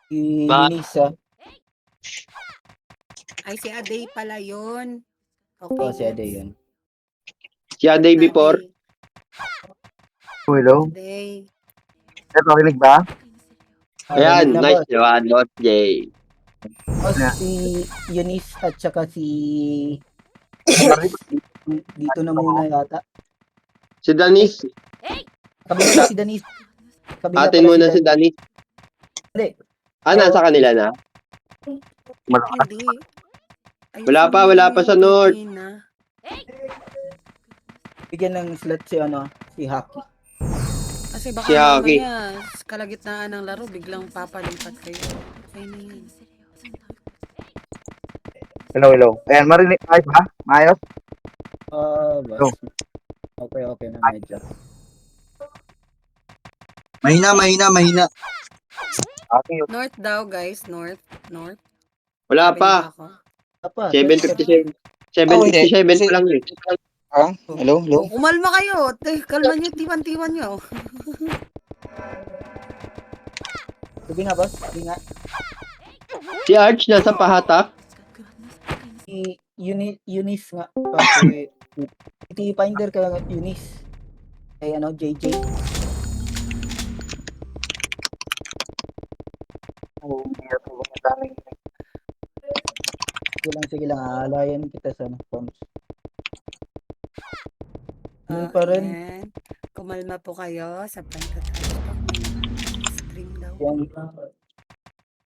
Ba? Yunisa. Ay, si Aday pala yun. Okay, Oh, si Ade yun. Si Aday before? Aday. Hello? Aday. Sir, makinig ba? Ayan, Narinig na, nice boss. naman, Boss J. Boss, Ano? si Eunice at saka si Marinig ba? dito na muna yata. Si Danis. Kabila na si Danis. Kabila Atin pala muna si Danis. Danis. Hindi. Nasa kanila na? Malakas. Hindi. Wala pa sa North. Bigyan ng slot si si Haki. Kasi baka Si Haki. mamaya, kalagitnaan ng laro, biglang papalipat kayo. Okay na yun. Hello, hello. Ayan, marinig. Ayos ba? Maayos? Boss. Okay na medyo. Mahina. Okay. North daw, guys. North. Wala Sabi pa. niyo ba ako? Apa, 7:57. Oh, hindi. 7:57 pa lang eh. Hello? Oh, kumalma kayo. Kalma niyo, tiwan-tiwan niyo. Sabi nga, boss. Sabi nga. Si Arch nasa pahatak. Si Eunice nga. Kasi, iti-finder ka lang Eunice. Kay JJ. Sige lang. Aalayan kita sa comms. Yun pa rin. Ayan. Kumalma po kayo sa pagkatapos stream daw. Yung,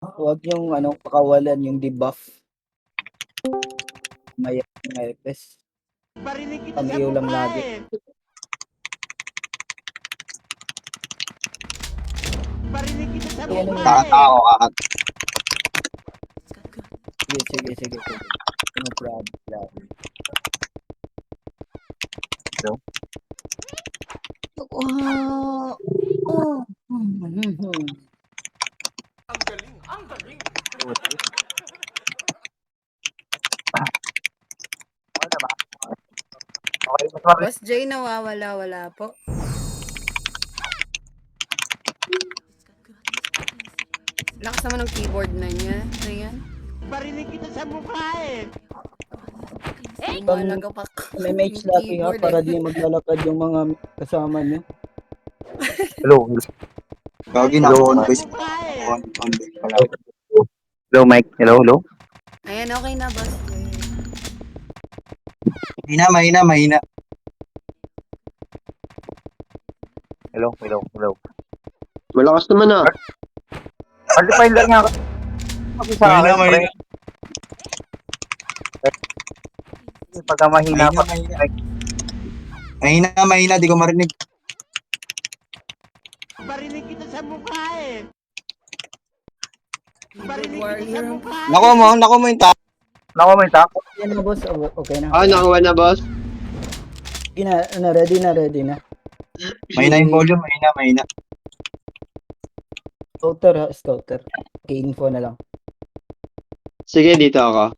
huwag yung pakawalan yung debuff. May epes. Pamiyo lang lagi. Kakatao ka. Sige. No problem. Hello? Ano ba? Okay, mas marinig. Boss Jay, nawawala po. Lakas naman ng keyboard na niya. Ano yan? Parinig kita sa mukha eh. Lumalagapak. May mates lagi ha, para di maglalakad yung mga kasama niyo. Hello. Gagi na ako on voice. On voice pala. Hello, Mike. Hello. Ayan, okay na, Boss Jay. Mahina. Hello. Malakas naman ah. Multi-finder nga. Kasi sa akin, pre. Pagka mahina pa. Mahina, di ko marinig. Parinig kita sa mukha eh. Keyboard warrior. Nako mo yung ta. Nako mo yung tap. Yan na boss, okay na. Nakuha na boss. Ready na. Mahina yung volume, mahina. Scouter. Okay, info na lang. Sige, dito ako.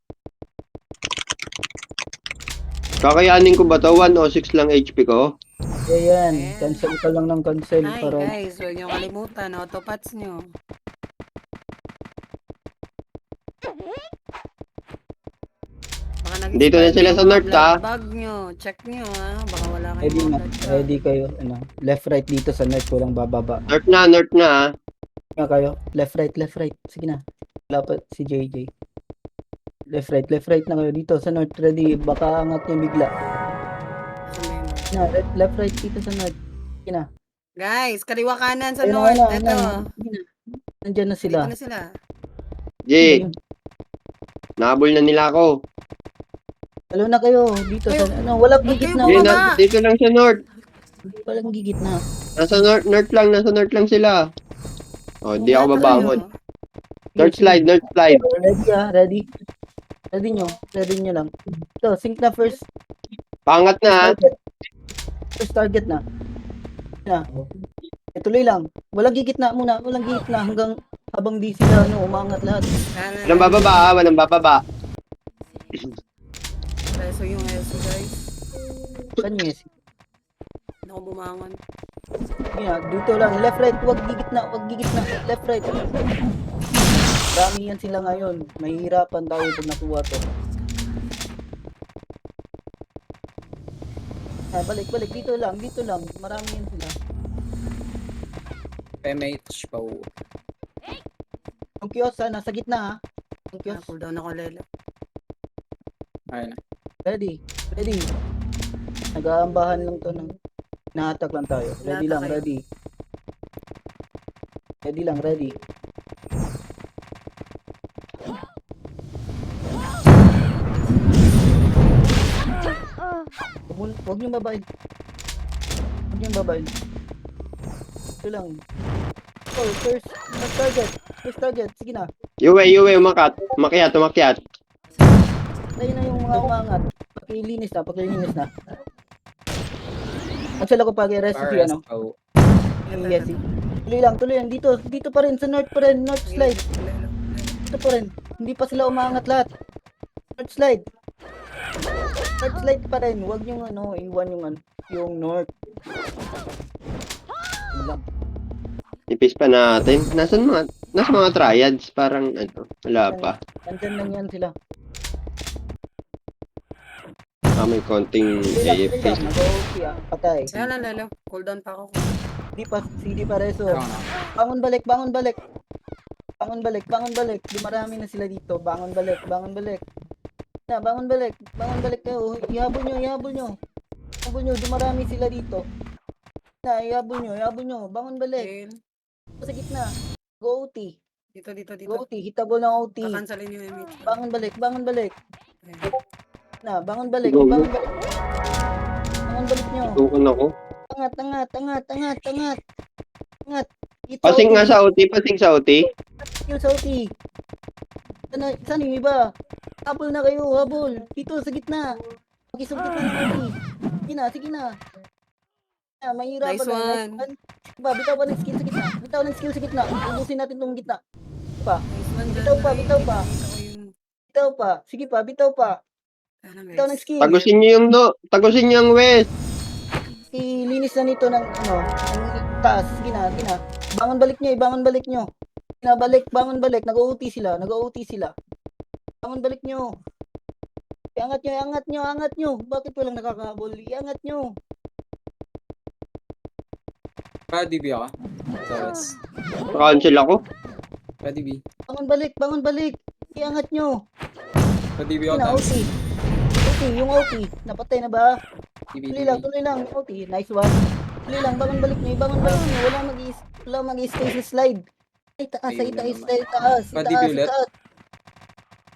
Kakayanin ko ba to? 106 lang HP ko. Yan. Cancel ka lang ng cancel Ay, para guys, huwag niyo kalimutan. Autopats niyo. Baka Dito na sila sa north, ha? Bag niyo. Check niyo, ha? Baka wala kayong ready na. blood bag. Ready kayo. Left right dito sa net, walang bababa. North na ah. Nga kayo. Left right. Sige na. Wala pa si JJ. Left right na kayo dito sa north. Ready. Baka angat niya bigla. Na, left right dito sa north. Sige na. Guys, kaliwa kanan sa Ayun, north. ayun, Ito. Sige na. Nandyan na sila. Dito na sila. G, nahabol na nila ako. Dalaw na kayo. Dito sa walang gigit na. G, Bumaba. dito lang sa north. Walang gigit na. Nasa north lang sila. Oh, di ako Bumaba babangon. kayo. North slide. Ready Ready? Ready nyo lang. Ito, sync na first. Pangat na. First target na. Tuloy lang. Walang gigit na muna. Hanggang habang di sila umangat lahat. Walang bababa. So yung ESO, guys. Saan nyo yes? Hindi ako bumangon. Dito lang. Left right. Wag gigit na. Left right. Marami yan sila ngayon. Mahihirapan tayo pag nakuha to. Balik. Dito lang. Marami yan sila. PMH pa. Yung kiosk, nasa gitna ha. Yung kiosk, Cooldown ako, Lelo. Ayun na. ready. Nag-aambahan lang to ng na-attack lang tayo. Ready lang, ready. Huwag niyong babain. Ito lang. Oh, first target. Sige na. Yuwe, umakyat. Ayun na yung mga umangat. Pakilinis na. Cancel ako pag recipe, ano? Yes. Tuloy lang. Dito pa rin, sa north pa rin, north slide. Dito pa rin. Hindi pa sila umangat lahat. North slide pa rin. Huwag yung iwan yung north. Yun lang. Nipis pa natin. Nasa mga triads? Parang wala pa. Nandyan lang yan sila. May konting AFK. Mag-OP patay. Kaya lang, Lelo. Cooldown pa ako. Hindi pa reso. Bangon balik. Di marami na sila dito. Bangon balik. Bangon balik kayo. Ihabol nyo. Di marami sila dito. Ihabol nyo. Bangon balik. Kill. Sa gitna. Go OT. Dito. Go OT. Hitabol ng OT. Kakansalin yung MH. Bangon balik. Ayan. Bangon balik nyo. Tukon ako. Angat. Pasing nga sa OT. Skill sa OT. Saan yung iba? Habol na kayo, habol. Dito, sa gitna. Pakisugit na ng OT. Sige na. Mahirapan Nice lang. one. Bitaw pa ng skill sa gitna. Ubusin natin tong gitna. Nice one dyan, Bitaw pa. Lelo. Kita ko yung... Sige pa, bitaw pa. Kaya lang, Bitaw ng guys. skill. Tagusin niyo yung west. Ilinis na nito ng ng taas. Sige na. Bangon balik nyo. Bangon balik. Nag-OT sila. Bangon balik nyo. Iangat nyo. Bakit walang nakakahabol? Iangat nyo. Pwede B ako. Sa west. Cancel ako. Pwede B. Bangon balik. Iangat nyo. Pwede B ako. Na OT. Yung OT. Napatay na ba? TB. Tuloy lang. OT. Nice one. Tuloy lang. Bangon balik nyo. Wala mag-stay sa slide. Ay, taas. Pwede B ulit.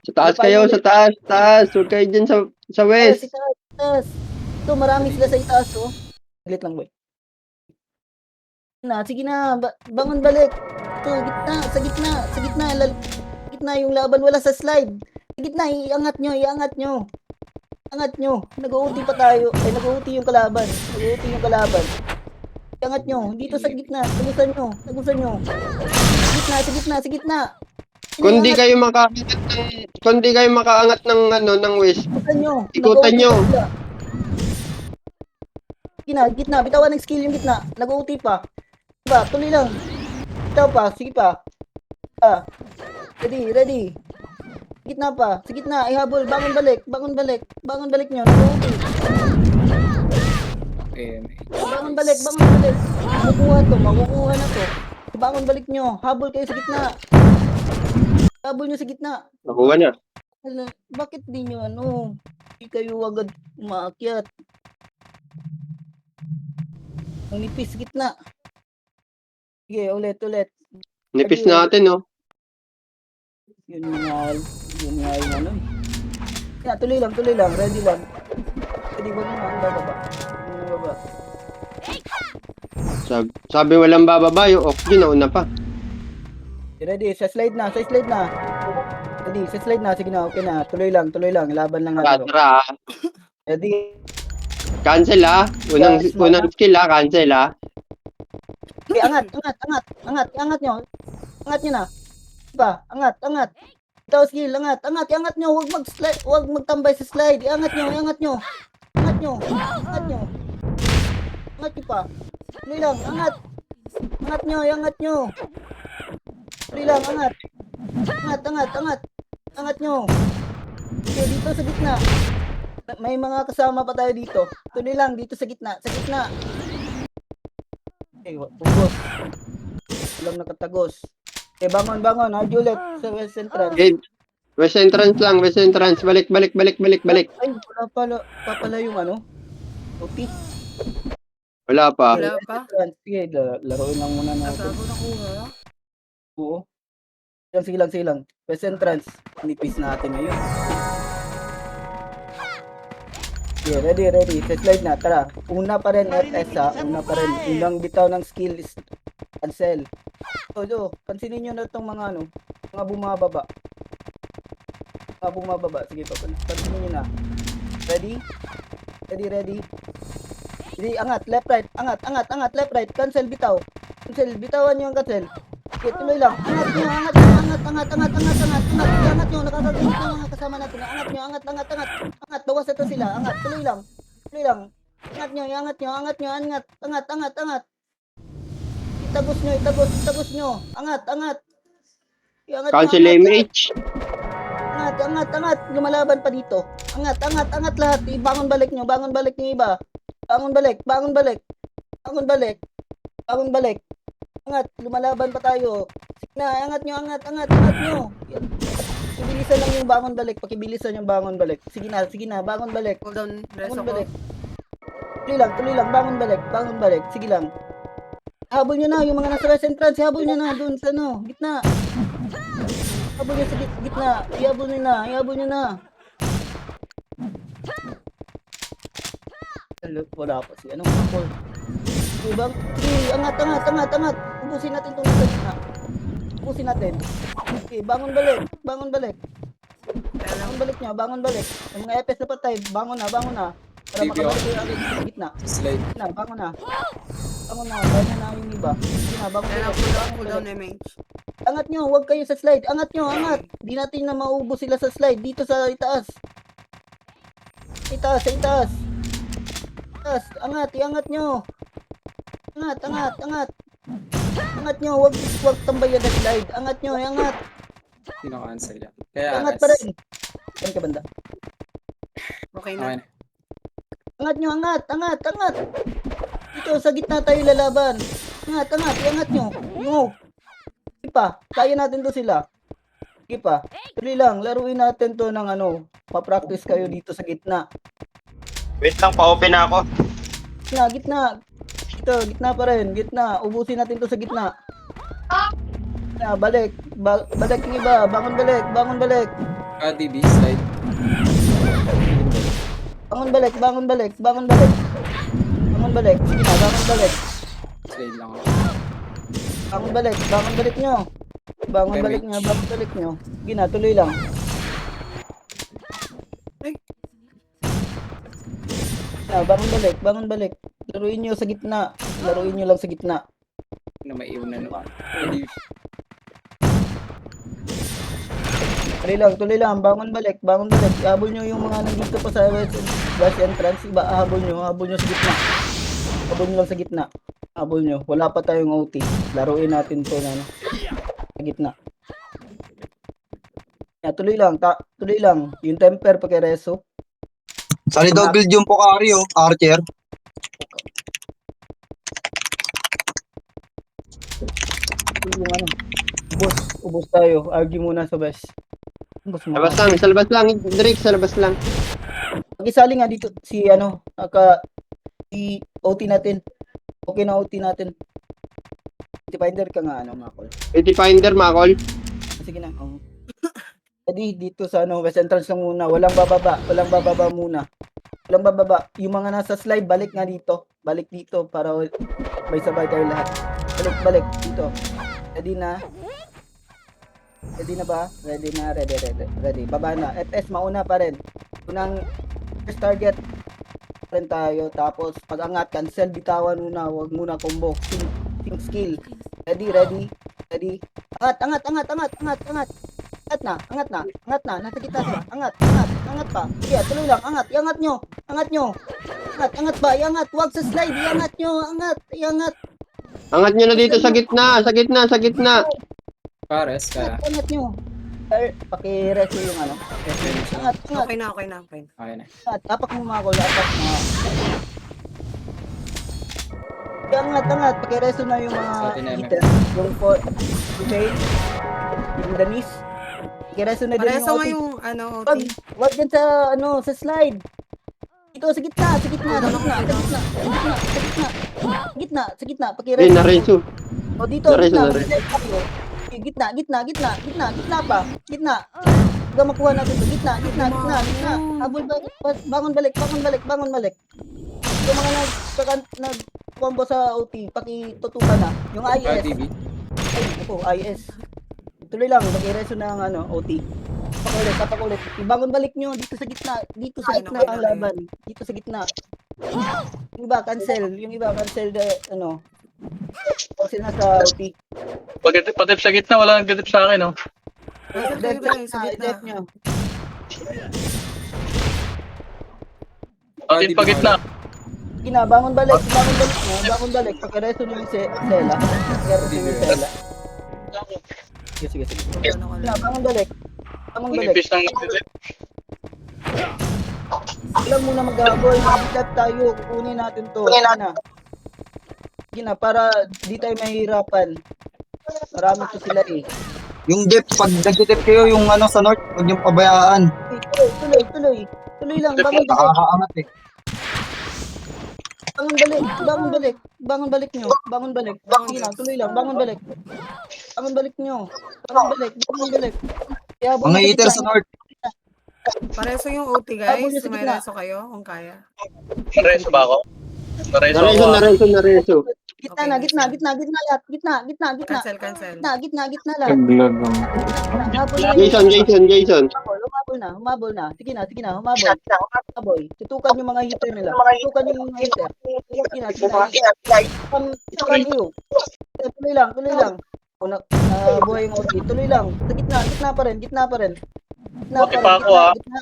Sa taas kayo, sa taas. Huwag kayo dyan sa west. Taas. Ito, marami sila sa itaas, oh. Saglit lang, boy. Sige na. Bangon balik. Ito, sa gitna yung laban, wala sa slide. Sa gitna, iangat nyo. Nag-OT pa tayo. Nag-OT yung kalaban. Iangat nyo. Dito sa gitna. Tagusan nyo. Sa gitna. Kundi kayo makaangat ng west. Ikutan nyo. Gitna. Bitawan ng skill yung gitna. Nag-OT pa. Diba? Tuloy lang. Bitaw pa. Sige pa. Ready. Gitna pa. Sa gitna. Ihabol. Bangon balik nyo. Nag-OT. Bangon balik. Makukuha na to. Bangon balik nyo. Habol kayo sa gitna. Nakuha na. Bakit di nyo hindi kayo agad umaakyat? Ang nipis gitna. Sige, ulit. Nipis natin, oh. Yun nga yung tuloy lang. Ready lang. Ready, wag mo ang bababa. Sabi walang bababa, yung off yun, nauna pa. Ready, sa slide na. Ready, sa slide na. Sige na, okay na. Tuloy lang. Laban lang natin. Tara. Ready. Cancel, Unang skill, cancel, Okay, angat nyo. Angat nyo na. Diba? Angat. Ito skill, angat nyo. Huwag magtambay sa slide. Angat nyo. Angat nyo pa. Tuloy lang, angat nyo. Tuloy lang, angat. Angat, angat, angat. Angat nyo. Okay, dito sa gitna. May mga kasama pa tayo dito. Tuloy lang, dito sa gitna. Sa gitna. Okay, ubos. Walang nakatagos. Okay, bangon, bangon. Juliet, sa West Central. Okay. West entrance lang, west entrance. Balik. Ay, wala pala yung ano. Okay. Wala pa. Wala pa. Sige, laruin lang muna natin. Nagago nakuha. Oo. Sige lang. West entrance. Nipis natin ngayon. Okay, ready. Set slide na. Tara. Una pa rin FS ha. Una pa rin. Unang bitaw ng skill is cancel. So, pansinin nyo na itong mga ano. Mga bumababa. Sige pa. Pansinin nyo na. Ready? Ready, angat, left, right. Angat, left, right. Cancel, bitaw. Bitawan nyo ang cancel. Okay, tuloy lang. Angat nyo. Angat nyo. Nakakagalit ng mga kasama natin. Angat, bawas ito sila. Angat, tuloy lang. Angat nyo. Itagos nyo. Angat. Iangat nyo, Council MH. Angat. Lumalaban pa dito. Angat lahat. Bangon balik nyo iba. Bangon balik. Angat, lumalaban pa tayo. Sige na, angat nyo. Ibilisan lang yung bangon balik. Pakibilisan yung bangon balik. Sige na, bangon balik. Hold on. Rest Bangon ako. balik. Tuloy lang, bangon balik. Sige lang. Habol nyo na, yung mga nasa West Entrance, habol nyo na, dun sa ano, gitna. Habol nyo sa gitna, ihabol nyo na. Wala pa si anong habol. Diba? Sige, angat. Ubusin natin itong nasa gitna. Okay, bangon balik. Bangon balik nyo. Yung mga FS na patay, bangon na. Para DB makabalik yung agad sa gitna. Slide. Bangon na, kaya na yung iba. Sige na, bangon Kaya balik. cool down MH. Angat nyo, huwag kayo sa slide. Angat. Di natin na maubos sila sa slide. Dito sa itaas. Itaas. Iangat nyo. Angat nyo, huwag tambayan na slide. Angat nyo. Kino-cancel yan. Kaya Angat pa rin. Saan ka banda? Okay Okay na. na. Angat nyo. Dito, sa gitna tayo lalaban. Iangat nyo. Sige pa, kaya natin to sila. Sige pa, tuloy lang, laruin natin to ng ano, pa-practice kayo dito sa gitna. Wait lang, pa-open na ako. Gitna. Ito, gitna pa rin, ubusin natin to sa gitna. Balik yung iba, bangon balik. DB, slide. Bangon balik. Sige na, bangon balik. Slide lang ako. Bangon balik nyo. Bangon balik nyo. Sige na, tuloy lang. Bangon balik. Laruin nyo lang sa gitna. Na may iunan na. DB. Tuloy lang. Bangon balik. Habol nyo yung mga nandito pa sa west entrance. Iba, habol nyo sa gitna. Habol nyo lang sa gitna. Wala pa tayong OT. Laruin natin to na sa gitna. Tuloy lang. Yung temper pakireso. Solid build yung Pokari, Archer. Yung ano. Ubos tayo. Argue muna sa best. Sa labas lang. Drake, sa labas lang. Pag-isali nga dito si si OT natin. Okay na OT natin. Finder ka nga Makol. Finder, Makol. Sige na. Jadi dito sa West Entrance lang muna. Walang bababa muna. Yung mga nasa slide, balik nga dito. Balik dito para may sabay tayo lahat. Balik dito. Ready na ba? Ready. Baba na. FS mauna pa rin. Unang first target pa rin tayo. Tapos pag-angat, cancel, bitawan muna. Huwag muna combo. Sync skill. Ready. Angat na. Nasa kita sila. Angat pa. Sige, tuloy lang. Iangat nyo. Angat ba? Huwag sa slide. Iangat nyo. Iangat. Angat nyo na dito sa gitna. Pares, kaya. Angat nyo. Paki-reso yung ano. Angat, angat, Okay na, okay na, okay na. Okay na. angat. Tapak mo mga kol, apak mo. Angat, angat. Paki-reso na yung mga Sa atin na, hitter. Yung okay. Yung danis. Paki-reso na din Pareso yung nga OT. yung ano, Wag, OT. wag yan sa, ano, sa slide. Ito, sa gitna, sa gitna, sa gitna, sa gitna, sa gitna, sa gitna, sa gitna, sa gitna, paki-reso. Ayun, na-reso. O dito, Nareso, gitna, nareso. gitna, gitna, gitna, gitna, gitna pa, gitna. Huwag makuha natin ito, gitna, gitna, gitna, gitna. Habol ba, bangon balik, bangon balik, bangon balik. Yung mga nag-combo sa OT, pakitutukan na. Yung Ah, IS, DB. ay, ako, IS. Tuloy lang, mag-reso ng ano, OT. Tapakulit. Ibangon balik nyo dito sa gitna. Dito sa Ay, gitna naku, ang naku. laban. Dito sa gitna. Yung iba, cancel. Yung iba, cancel the, ano. Cancel na sa OT. Pag-tip sa gitna, wala nang tip sa akin, no? Nasa Dep kayo sa gitna. dep nyo. Pag-tip pa gitna. Gina, bangon balik. Bangon balik nyo. Bangon balik. Pakireso nyo yung Sela. Pakireso nyo yung Sela. Sige, sige, sige. Ano ka Gina, lang. bangon balik. Bangon balik. Unipis ng nagtitip. Alam mo na mag-habol. Mag-tap tayo. Kukunin natin to. Gina. Gina, para di tayo mahihirapan. Marami to sila eh. Yung depth, pag nag-depth kayo, yung ano sa north, huwag niyong pabayaan. Tuloy. Tuloy lang. Bangon balik. Nakakaangat eh. Bangon balik. Bangon balik. Bangon balik nyo. Bangon balik. Sige lang. Tuloy lang. Bangon balik. Bangon balik nyo. Bangon balik. Bangon balik. Kaya habol Mga nyo hitter sa gitna. north. Pareso yung OT Habol guys. niyo sa May gitna. reso kayo kung kaya. Nareso ba ako? Nareso Nareso, ako. nareso. Gitna na. Gitna lahat. Gitna. Cancel, cancel. Gitna lahat. Habol na. Jason. Humabol na. Sige na. Humabol. Tutukan yung mga hitter nila. Tutukan yung mga hitter. Sige na. Tutukan kayo. Tuloy lang. Kung buhay yung OT, tuloy lang. Sa gitna pa rin. OT pa ako, ah. Gitna.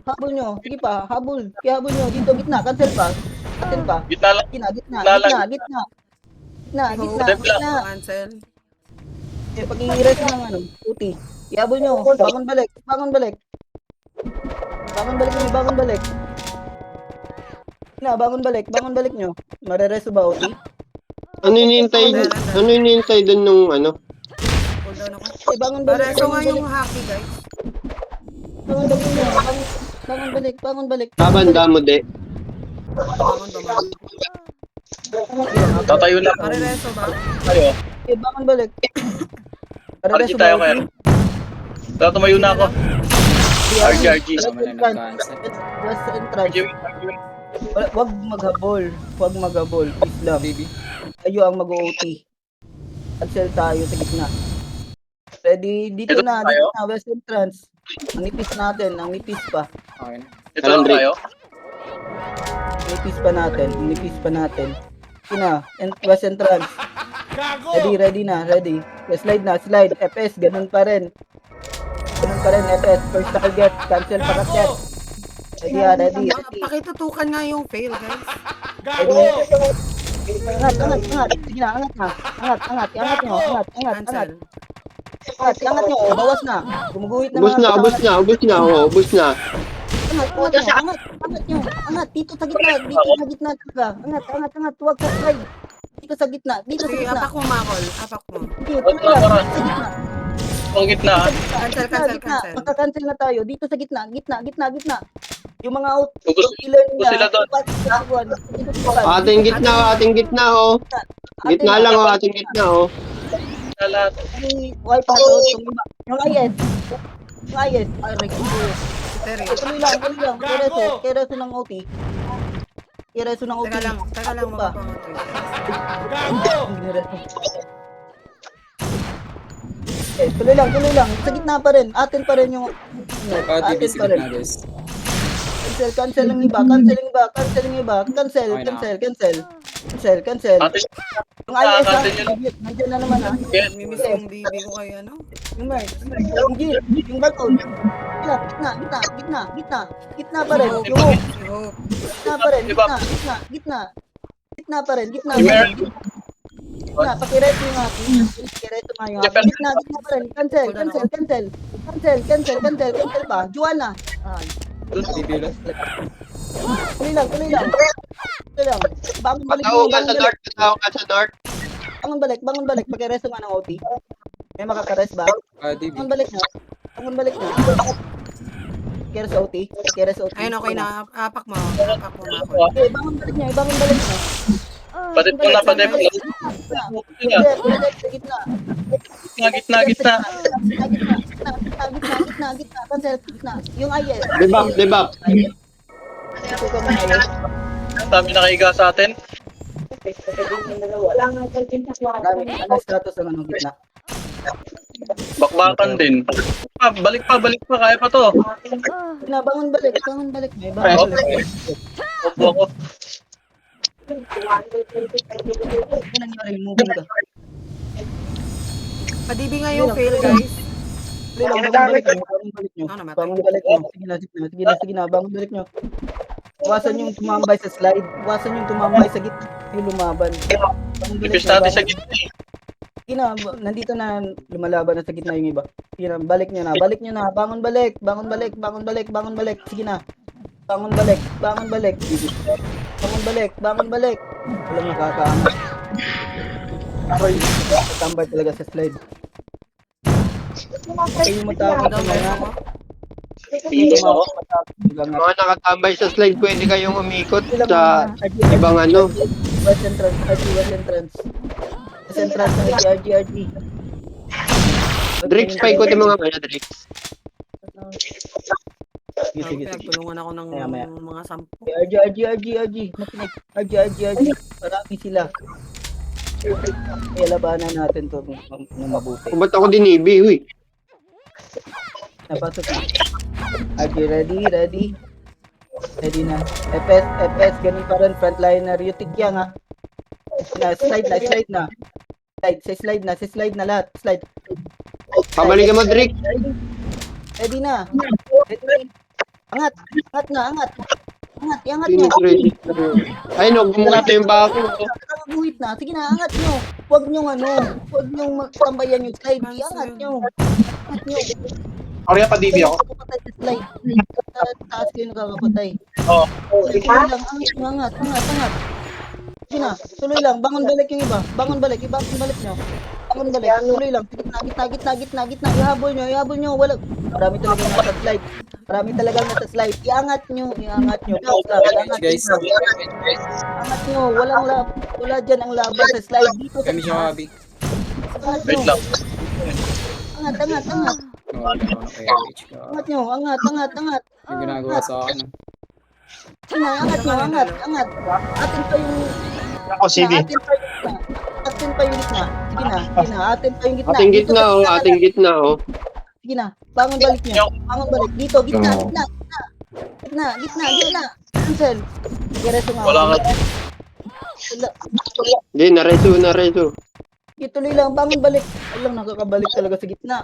Habol nyo. Sige pa, habol. Kaya habol nyo. Dito, gitna. Cancel pa. Gitna lang. Gitna. Cancel. Pag-i-rest ng ano, puti. Ihabol nyo. Bangon balik. Bangon balik nyo. Marereso ba, Oti? Ano hinihintay doon nung ano? Hold on ako. Bangon balik. Pareso nga yung hockey guys. Bangon balik. Babanda mo, de. Bangon. Tatayo lang. Pareso ba? Tayo. Bangon balik. RG tayo kaya. Tara, tumayo na ako. RG. Tama na nag-cancel. West entrance. RG. Wag maghabol. Please lang. DB. Tayo ang mag-OT. Cancel tayo sa gitna. Ready? Dito na. West entrance. Ang nipis natin. Ang nipis pa. Okay na. Ito lang tayo. Ang nipis pa natin. Sina, West entrance. Ready na. Slide. FS, ganun pa rin. FS. First target. Cancel pa kaset. Ready. Pakitutukan nga yung fail guys. Angat. Sige na, angat na. Angat nyo. Cancel. Angat nyo. Bawas na. Gumuguhit na. Ubus na. Angat nyo. Angat. Dito sa gitna talaga. Angat. Huwag sa slide. Dito sa gitna. Sige, apak mo Makol. Apak mo. Dito lang. Sa gitna. Ang gitna. Cancel. Magka-cancel na tayo. Dito sa gitna. Yung mga out. Ubus sila doon. Ating gitna, oh. Gitna lang, oh. Ating gitna, oh. Lahat. Wipe na to. Yung IS. Ay, Terry. tuloy lang. Kereso ng OT. Teka lang. Makapangatay. Tuloy lang. Sa gitna pa rin. Atin pa rin yung... Ah, DB Atin sa pa rin. gitna guys. Cancel yung iba. Cancel. Ate, Yung IS ha. cancel yun. Nandiyan na naman ha. Mimiss yung DB ko kayo ano? Yung Mark. Yung Balcon. Gitna pa rin. Yung Hope. Si Hope. Gitna pa rin. Diba? Gitna pa rin. Yung Merl. gitna, pakireto yung akin. Pakireto nga yung akin. Gitna pa rin. Cancel ba? Juana. Ay, DB lang. tuloy lang. Tuloy lang. Bangon balik Pataw mo, ka sa north, pataw ka sa north. bangon balik. Pakireto nga ng OT. May makakares ba? DB. Bangon balik na. Pakireto sa OT. Ayun, okay na. Apak mo na ako. Okay, bangon balik niya. Padip mo na. Gitna. Gitna. Gitna. Cancel, gitna. Yung ayes. Debak. Dami nakahiga sa atin. Ano status ng anong gitna? Bakbakan din. Balik pa. Kaya pa to. Gitna, bangon balik. May Ay, bangon okay. balik. Opo ako. Ano nangyari? Moving ka. Pa-DB nga yung fail, guys. Bangon balik nyo. Ano, namatay? Bangon balik nyo. Sige na. Bangon balik nyo. Iwasan yung tumambay sa slide. Iwasan yung tumambay sa gitna. Yung lumaban. Bangon balik Ipis natin sa gitna. Sige na, nandito na lumalaban na sa gitna yung iba. Sige na, balik nyo na. Bangon balik. Sige na. Bangon balik. Walang nakakaangat. Tambay talaga sa slide. Kayo matakot na yan. Mga nakatambay sa slide, pwede kayong umikot sa ibang ano. West entrance. RG. Drix, paikutin mga kaya, Drix. Sige. Pinagtulungan ako ng Maya. mga 10. RG. Makinig. RG. Marami sila. Kaya labanan natin to ng mabuti. Kung ba't ako dinibi, huy? Napasok na. RG, ready. Ready na. FS, ganun pa rin. Frontliner. Yutik yan ha. Slide na. Slide na lahat. Slide. Pabalikan mo, Drix. Ready na. Angat nyo. Ay, no, bumuhat yung bako. Buhit na. Sige na, angat nyo. Huwag nyong magtambayan yung slide. Angat nyo. Arya pa DB ako. Nakakapatay sa slide. Taas kayo nakakapatay. Oo. Angat. Sige na, tuloy lang. Bangon balik yung iba. Bangon balik nyo. Tuloy lang. Gitna. Ihabol nyo. Wala. Marami talagang nasa slide. Iangat nyo. Pause lang. Iangat Guys. nyo. Wala dyan ang laban sa slide. Dito sa Kami siya, Abi. Angat Wait nyo. lang. Angat. Angat. Yung ginagawa sa akin. Angat. Atin pa yung Ako, CV. Atin pa yung gitna. Sige na. Atin pa yung gitna. Ating gitna, oh. Sige na. Bangon balik nyo. Dito, gitna. Cancel. Diretso nga. Wala ka. Hindi, nareso. Tuloy lang. Bangon balik. Alam, nakakabalik talaga sa gitna.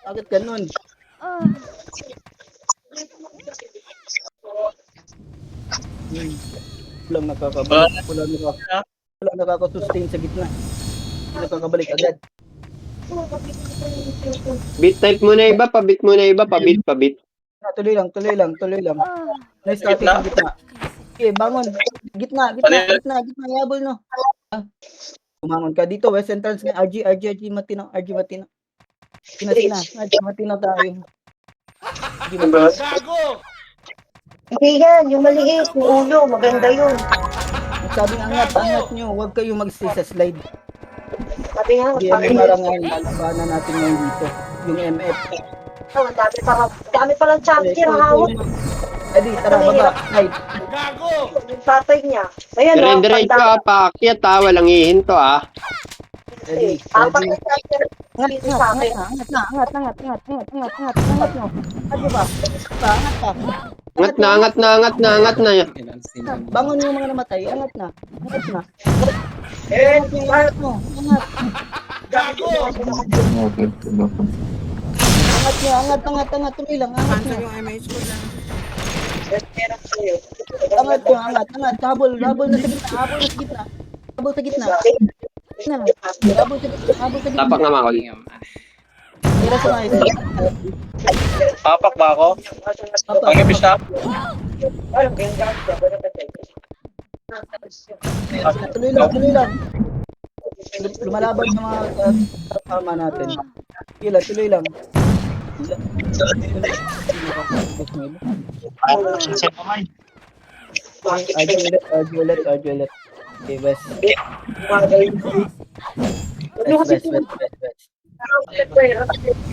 Bakit ganun? Walang nakakabalik. Walang nakakasustain sa gitna. Nakakabalik agad. Beat type muna iba, pabit muna iba, pabit. Tuloy lang. Nice starting sa gitna. Okay, bangon. Gitna. Yabol no. Kumangon ka dito. West entrance nga. RG matino. Sige na. RG matino tayo. Hindi yan, yung maliit, yung ulo, maganda yun. Sabi nga angat nyo. Huwag kayo mag-stay sa slide. Sabi nga, Hindi marang ngayon. Lalabanan natin ngayon dito. Yung MF. dami palang champion ang hawak. Ready, tara, baba. Slide. Yung tatay niya. Ayan, Dire-diretso paakyat walang ihinto Ready. Apat Ready. na champion. Angat nyo. Ano ba? Angat na. Bangon yung mga namatay. Angat na. Eh, Angat. Angat. Tuloy lang. Cancel yung MH ko lang. Angat. Habol na sa gitna. Habol sa gitna. Na. Habol sa gitna. Tapak nga Makol. Tira sa mga isa. Tapak ba ako? Ang nipis na? Tuloy lang. Lumalaban sa mga kasama natin. Tuloy lang. Argue ulit. Okay, West.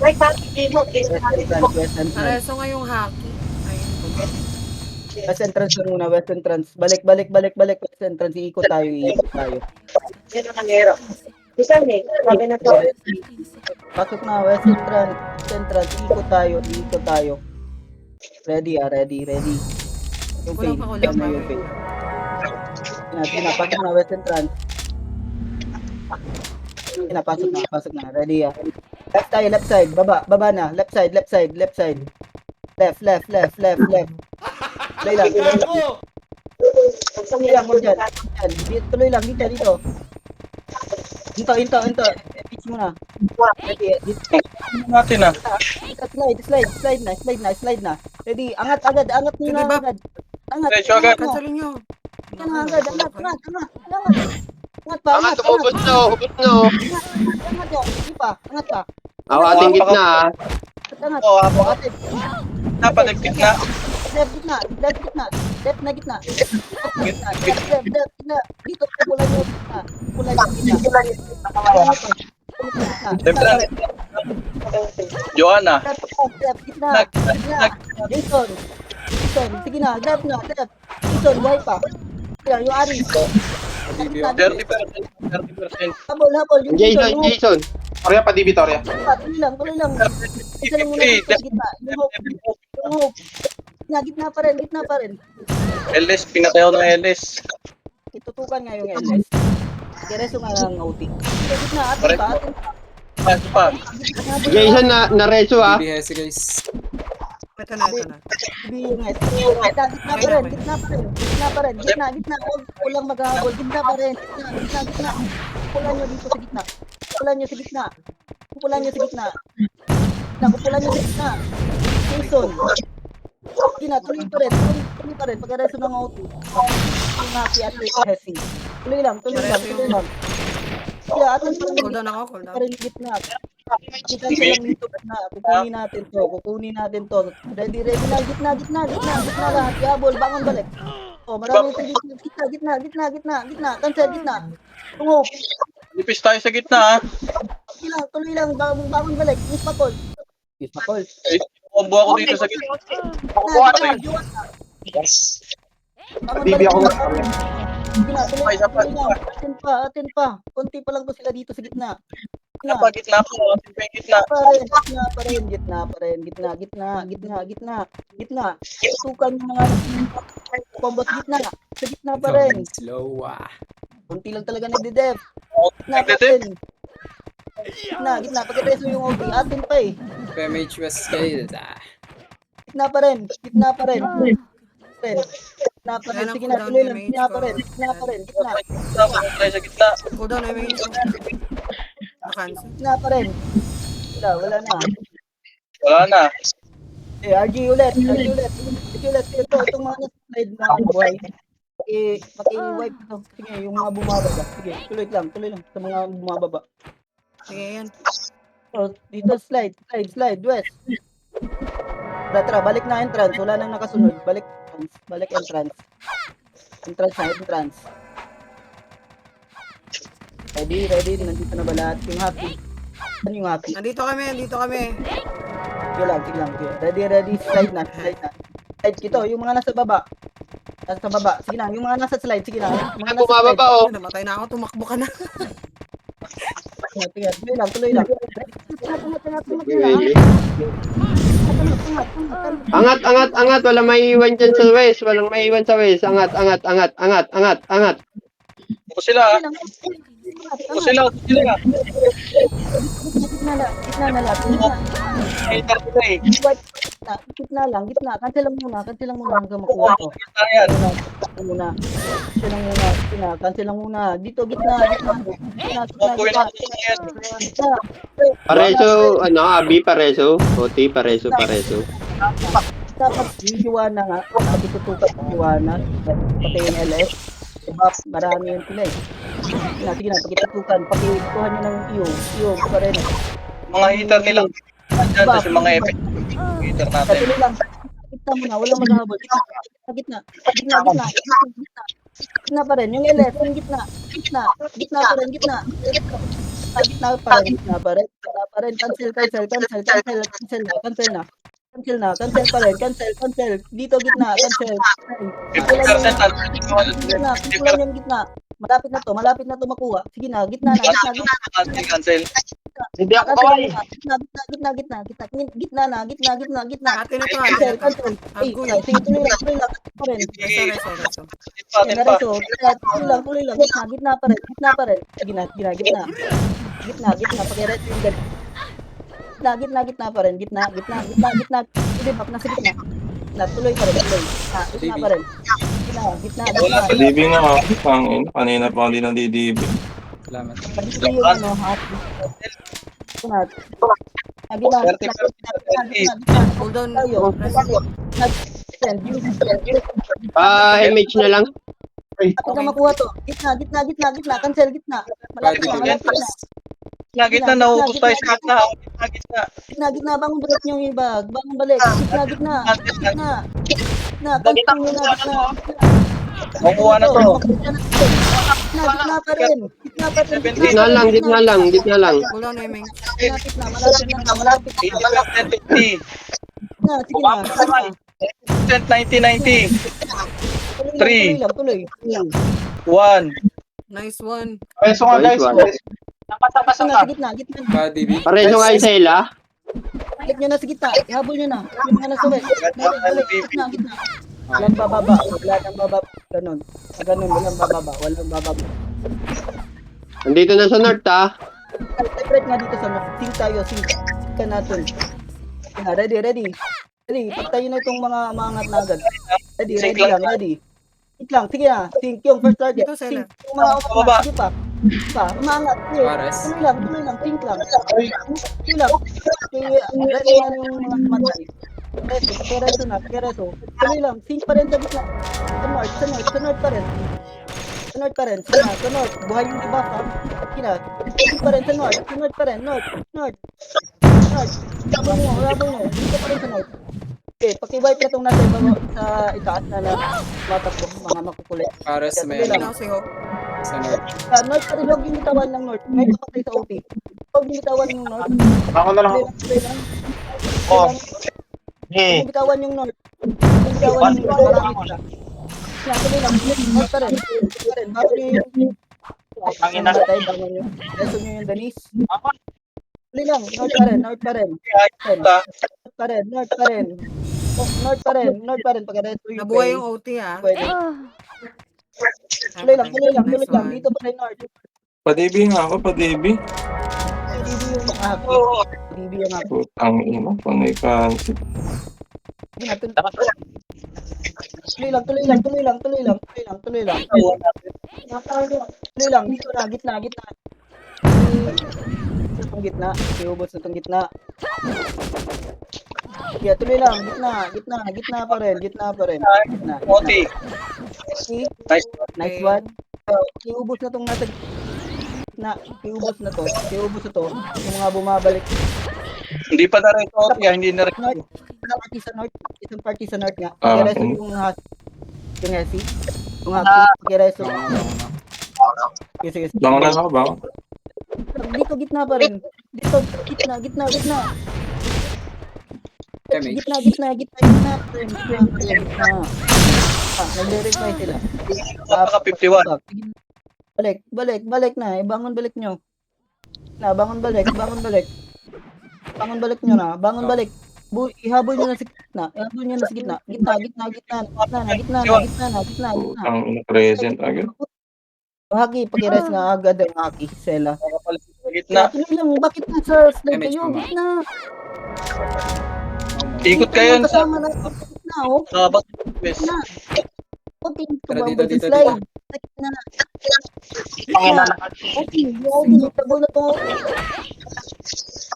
West entrance. Pareso nga yung hockey. Ayun. West entrance muna, West entrance. Balik. West entrance, iikot tayo. Pasok na, West entrance, iikot tayo. Ready. Kulang pa kulang pa. Pasok na, West entrance. Pasok na. Ready. Left side. Baba na. Left side. Left. Tuloy lang mo dyan. Tuloy lang, dito. Ito. Pitch mo na. Ready. Natin ah. Slide na. Ready. Angat agad. Angat Sige, Bob. agad. Angat. Diretso agad. Cancelin nyo. Angat. Angat pa. Hubot no. Angat yan. Hindi pa. Angat pa. Ako ating gitna ah. Angat. Oo, ako. Atin. Napaligpit na. Left gitna. Left na gitna. Gitna. Dito pulan yung gitna. Left na. Joanna. Left gitna. Jason. Sige na. Left. Jason, buhay pa. Yan, yung Aris. Gitna. 30%. Habol. Yung Jason. Torya pa, Dibi, Torya. Tuloy lang. Isa lang muna dito sa gitna. Yung hope. Gitna pa rin. LS, pinatayaw ng LS. Itutukan nga yung LS. Kereso nga ang OT. Sa gitna, atin pa. Ano pa? Jason na reso ah. BBS guys. Ito na. Gitna pa rin. Gitna. Kulang maghahabol. Gitna pa rin. Gitna. Kupulan nyo dito sa gitna. Kupulan nyo sa gitna. Jason. Tuloy pa rin. Pagkareso ng OT. Yung happy at Hessing. Tuloy lang. Kaya atin pa rin. Cool down ako. Gitna. Kita silang dito na. Kukunin natin to. Ready na. Gitna lahat. Yabol. Bangon balik. Marami ito. Gitna. Cancel gitna. Tungo. Nipis tayo sa gitna ah. Tuloy lang. Bangon balik. Miss Makol. Combo ako dito sa gitna. Yes. Bibi ako. Atin pa. Konti pa lang to sila dito sa gitna. Gitna pa po. Atin pa yung gitna. Gitna. Tukan yung mga combo sa gitna. Sa gitna pa rin. Slow Konti lang talaga nagde-def. Gitna. Pagkareso yung OT. Atin pa eh. PMH West kayo. Gitna pa rin. Sige na, tuloy lang. Gitna pa rin. Gitna. Tayo sa gitna. Cool down. May na-cancel. Gitna pa rin. Wala na. Wala na. RG ulit. Itong mga nasa-slide na buhay. Maki-wipe ito. Sige, yung mga bumababa. Sige, tuloy lang. Sa mga bumababa. Sige, yan. So, dito slide. West. Tara, balik na entrance. Wala nang nakasunod. Balik entrance. Entrance. Ready. Nandito na ba lahat? Yung happy. Ano yung happy? Nandito kami. Sige lang. Ready. Slide na. Slide ito. Yung mga nasa baba. Sige na. Yung mga nasa slide. Sige na. Mga nasa Bumababa oh. Namatay na ako. Tumakbo ka na. Tuloy lang. Angat. Walang maiiwan dyan sa west. Angat. Ako sila ah. Ako sila. Gitna na lahat. Gitna lang. Cancel lang muna hanggang makuha ko. Gitna yan. muna. Cancel lang muna. Gitna, cancel lang muna. Dito, gitna, gitna. Gitna, gitna, gitna. Pareso, ano, Abi, pareso. Oti, pareso. Dapat yung Juana nga, pagtutukan ng Juana, pati yung LS, diba, marami yun sila eh. Sige na, pagtutukan, pakikuhan nyo ng iyo pa rin. Mga hitter nila. Andyan, tapos yung mga effect. Hitter natin. Patuloy lang, kita mo na, walang maghahabol. Gitna pa rin, yung LS, yung gitna pa rin, gitna pa rin, cancel na, dito gitna, cancel. 50% Kulang yung gitna, malapit na to makuha, sige na, gitna. cancel. Hindi ako kaway. Gitna na. Atin na to. Cancel. Ay, sige, tuloy lang pa rin. Sorry. Tuloy lang. Gitna pa rin. Sige na. Gitna. Pag-eret yung gitna pa rin. Gitna. Sige, back na sa gitna. Tuloy pa rin. Gitna pa rin. Gitna. DB nga ako. Kanina pa hindi ng DDB. Salamat. Pag-ito yung ano, hati. Hold on. MH na lang. Ako na makuha to. Gitna. Cancel, gitna. Malapit na. Gitna, naubos tayo sa gitna. Gitna, bangon balik nyo yung iba. Bangon balik. Gitna. Cancel muna, gitna. Makuha na to. Gitna pa rin. Gitna lang. Hold on, Eming. Malapit na. 80%, 50. Sige na. 90. Tuloy. 1. Nice one. Peso nga guys. Nice Napatapasan ka. Gitna. DB. Pareso nga sa ila. Balik nyo na sa gitna. Ihabol nyo na. Yung mga nasa west. Balik. Gitna. Walang bababa. Ganon. Walang bababa. Nandito na sa north, ha? Separate nga dito sa north. Sync tayo. Sync ka natin. Ready. Pagtayo na itong mga angat na agad. Ready. Sync lang. Sige na. Sync yung first target. Ito, Sela. Sync yung mga angat na. Sige pa. Umangat. Pares. Tuloy lang. Sync lang. Ready na yung mga matay. Pereso. Tuloy lang. Sync pa rin sa gitna. Sa north pa rin. Sige na, sa north. Buhay yung iba ka. Sige na. Sync pa rin sa north. North. Habang mo. Dito pa rin sa north. Okay, pakiwipe na itong natin sa itaas na matakbo mga makukulit. Pares may Tuloy lang. Now, si Ho. sa north. Sa north, huwag yung bitawan ng north. May kapatay sa OP. Huwag yung bitawan yung north. Ako na lang. Tuloy lang. Oh. Eh. Huwag bitawan yung north. Marami sila. Tuloy lang. North pa rin. Bago nyo yung matay, bago nyo. Reso nyo yung Danis. Tuloy lang. North pa rin. Pagka-reso yung Nabuhay yung OT, ah. pwede. Tuloy lang. Dito pa rin north. Pa-DB nga ako, pa-DB. DB yung ako. Putang ina, panay cancel. Tuloy lang. Tuloy lang. Dito na, gitna. Itong gitna. Iubos na itong gitna. Yeah, tuloy lang. Gitna pa rin. Gitna. OT. See? Nice Okay. one. Iubos na itong nasa gitna. Iubos na to. Yung mga bumabalik. Hindi pa na rin OT, hindi na rin. North. Isang party sa north nga. Ah, Pag-reso okay. yung Hesi. Yung Haki. Pag-reso. Sige. Bangon na ako, bangon. Dito gitna pa rin. Dito gitna. Gitna. Nagre-reply sila. Baka 51. Balik na. Bangon balik nyo. Bangon balik nyo na. Bangon balik. Ihabol nyo na sa gitna. Gitna. Putang ina, present agad. Haki, pag-i-rest nga agad ang Haki. Sela. Gitna. Tuloy lang, bakit nasa slide kayo? Gitna. Ikot kayo sa Kasama na gitna, oh. Bakit? Gitna. OT, Tara, tumambay dito, sa dito, slide. Sakit na. Pangina na. OT, OT, tago na to.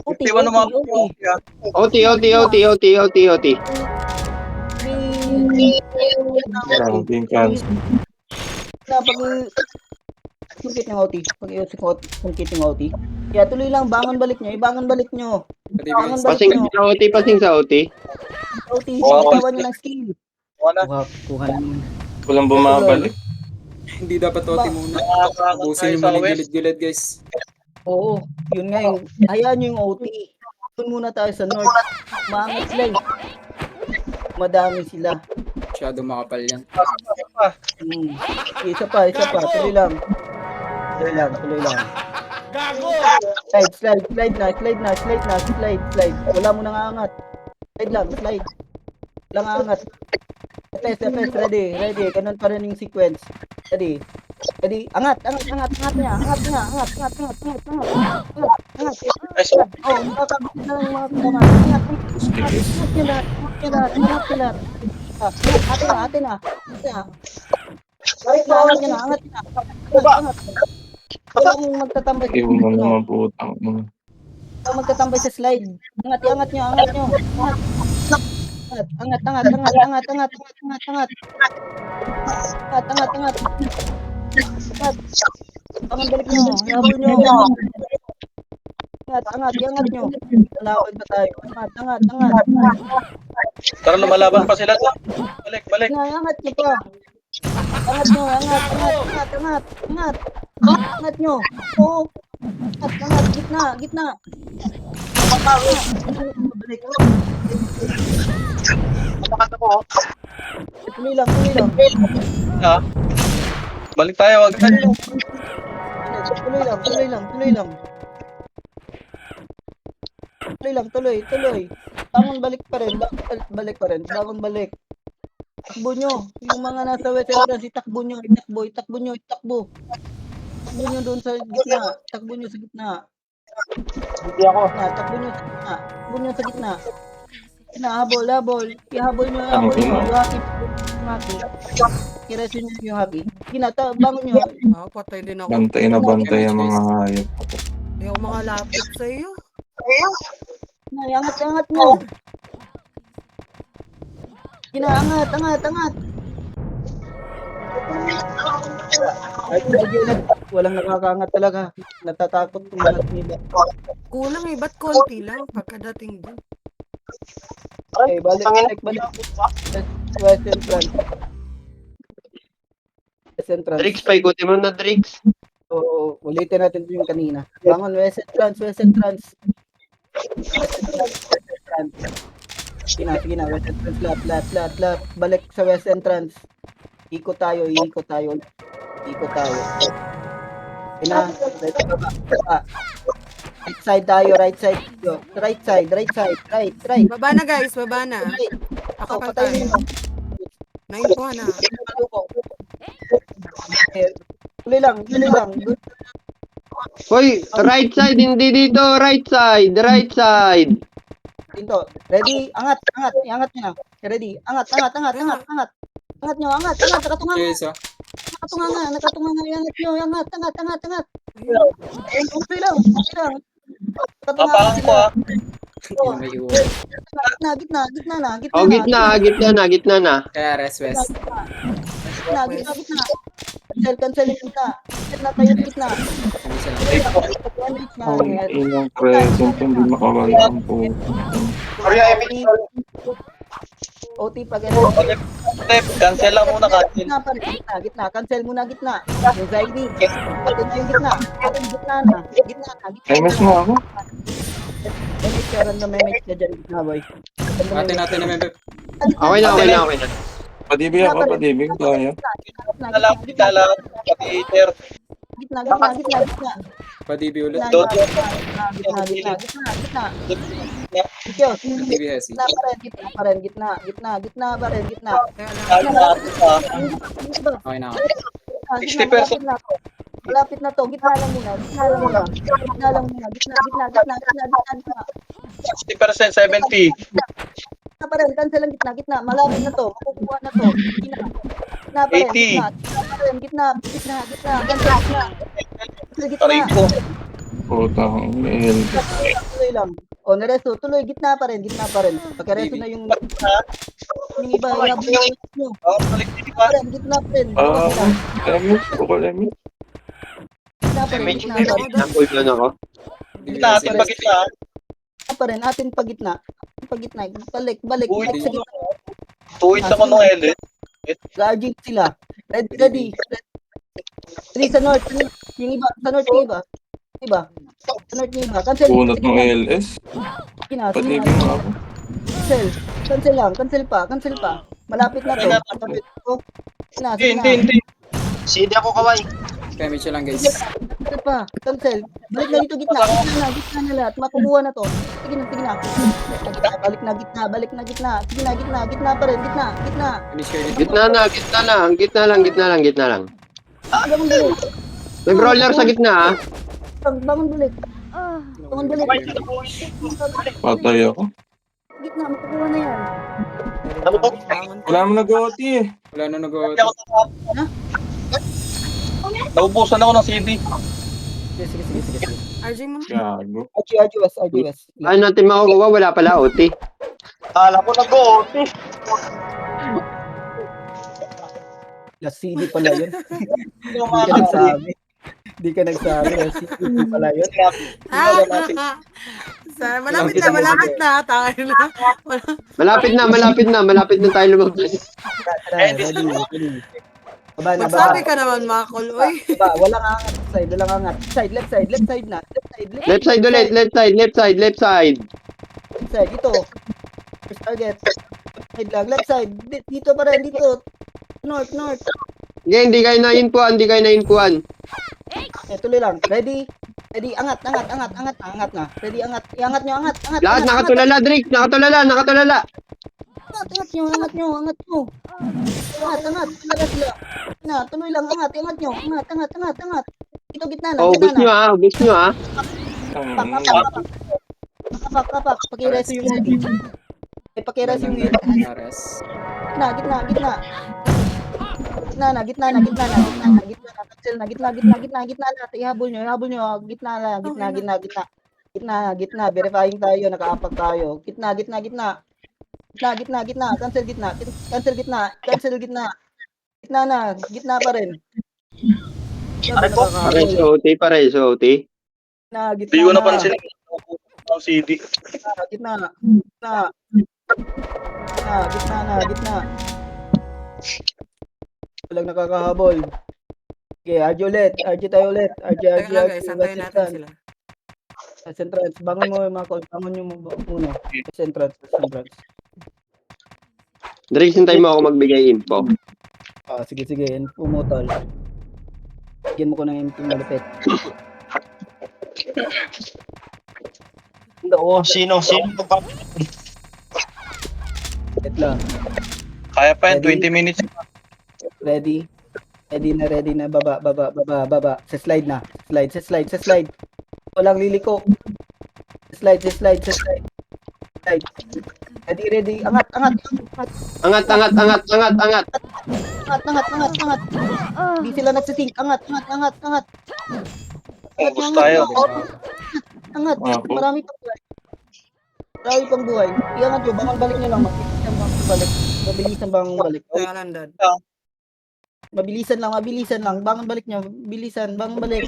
OT, Iwan ng mga OT. OT, OT, OT, OT, OT, OT. Grabe yung cancel. Na pag sungkit ng OT, pag sungkit ng OT. Kaya tuloy lang, bangon balik nyo, ibangon balik nyo. Pa-DB. Bangon balik Pasing nyo. sa OT, pasing sa OT. OT, Oo. pagkawan nyo ng skill. Wala. Kuha na naman. Walang bumabalik. Hindi dapat OT muna. Nakakaangat Ubusin tayo yung sa mga west. gilid-gilid, guys. Oo, yun nga yung, hayaan nyo yung OT. Doon muna tayo sa north. Maangat sila eh. Madami sila. Masyado makapal yan. Isa pa, tuloy lang. Tuloy lang. Slide na. Wala mo nang aangat. Slide. Walang aangat. Test, ready. Ganun pa rin yung sequence. Ready. Angat niya. Angat. Oh, makakabit na lang yung mga kailangan. Angat niya lahat. Ate na. Angat niya. Wala mong magtatambay. Iwan mo naman putang. Wala magtatambay sa slide. Angat nyo. Angat. Bangon balik nyo. Habol nyo. Angat nyo. Lawan pa tayo. Angat. Tara, lumalaban pa sila. Balik. Angat nyo pa. Angat nyo. Angat nyo. Oo. Angat. Gitna. Balik. Tuloy lang. Ha? Balik tayo, wag tayo. Tuloy. Bangon balik pa rin. Takbo nyo. Yung mga nasa west entrance, itakbo nyo. Itakbo nyo doon sa gitna. Takbo nyo sa gitna. Hindi ako. Takbo nyo sa gitna. Habol. Ihabol nyo. Yung haki. Kiresin nyo yung haki. Bangon nyo. Patay din ako. Bantay na bantay ang mga hayop. Hindi ako makalapit sa iyo. Angat nyo. Angat. Walang nakakaangat talaga. Natatakot yung mga nila. Kulang eh, ba't konti lang pagkadating doon? Okay, balik. West entrance. Drix, paikutin mo na, Drix. Oo, ulitin natin yung kanina. Bangon, West entrance. Sige na, West entrance, lahat. Balik sa West entrance. Ikot tayo. Right side tayo. Right side. Baba na guys, baba na. Ako pa tayo. Nainpuhan na. Tuloy lang. Hoy, right side, hindi dito. Right side. Dito. Ready? Angat nyo na. Ready? Angat. Angat nyo. Nakatunga Okay, so. nga. Angat nyo. Angat. Okay lang. Kapahan ko ah. May iwan. Gitna na. Oh, gitna na. Kaya rest. Gitna. Cancel yung gitna. Gitna tayo sa gitna. Kami sila. Ang inang present, hindi makawala ang putang. OT pag Step, cancel lang muna cancel. Gitna. Cancel muna gitna. Yung Zaidi. Atin na yung gitna. Gitna na. Ay, mas mo ako. Memake ka dyan, gitna boy. Natin na member. Okay na. Padibig ako, padibig tayo. Dala, Peter. Gitna. Pa-DB ulit. Gitna. DB Hesi. Gitna pa rin. Okay na ako. 60%. Malapit na to. Gitna lang muna. Gitna. 60%, 70. Gitna pa rin. Cancel lang gitna. Malapit na to. Makukuha na to. Gitna. Gitna pa rin, 80. gitna. Gitna. Taray ko. Putang ina. Tuloy lang. O, naresto, tuloy, gitna pa rin. Pagkaresto na yung iba, hinabol nyo. Balik dito pa. Gitna pa rin. Lemit. Bukol lemit. Gitna pa rin. Napul yun ako. Natin bagit na. Gitna pa rin, atin pagitna. Balik. Uy, Balik sa gitna. Tuwid ako nung Ellen. Guarding sila. Ready. Three sa north. Yung iba, sa north yung iba. Sa north yung iba. Cancel. Bunot ng LS. Sige na. Padibig mo ako. Cancel pa. Malapit na to. Malapit to. Sige na. Hindi. CD ako kaway. Damage lang guys. Cancel. Balik na dito gitna na lahat. Makukuha na to. Sige na. Balik na gitna. Sige na, gitna pa rin. Gitna. Finish kayo dito. Gitna lang. Bangun balik. May brawler sa gitna ah. Bangun balik. Patay ako. Gitna, makukuha na yan. Wala mo nag-OT eh. Wala na nag-out. Naubusan ako ng CD. Sige. RJ mo na. Gago. RGS. Ano natin makukuha? Wala pala OT. Kala ko nag-OT. Last CD pala yun. Hindi ka nagsabi. Last CD pala yun. Malapit na. Tayo na. Malapit na tayo lumabas. Ready. Baba. Magsabi ka naman, Makol. Uy. Walang angat. Walang angat. Left side na. Left side ulit, left side. Dito. First target. Left side. Dito pa rin, dito. North. Okay, hindi kayo na-inpuan. Tuloy lang. Ready? Angat na. Ready, angat. Iangat nyo. Lahat nakatulala, Drake. Nakatulala. Angat nyo. Angat. Tulala sila. Tuloy lang, angat nyo. Angat. Dito gitna na. Ubus nyo ah. Kapak. Pakireso yung ulti. Pakireso yung ulti. Ares. Gitna. Gitna lahat. Ihabol nyo. Gitna. Verifying tayo, nakaapak tayo. Gitna. Cancel gitna. Gitna pa rin. Pares OT. Gitna. Hindi ko napansin ang CD. Gitna. Walang nakakahabol. Okay, RJ tayo ulit. RJ. Santayin natin sila. Centrals. Bangon mo mga call. Bangon nyo muna. Centrals. Drake, hintay mo ako magbigay info. Sige. Pumutol. Bigyan mo ko ng info malupit. Sino pa? Wait lang. Kaya pa yan, 20 minutes. Ready na. Baba. Sa slide na. Slide. Walang liliko. Slide. Ready. Angat. Di sila nagsisink. Angat. Ubus tayo. Angat. Marami pang buhay. Iangat nyo. Bangon balik nyo lang. Mabilisan bangon balik. Landad. Mabilisan lang. Bangon balik nyo. Bangon balik.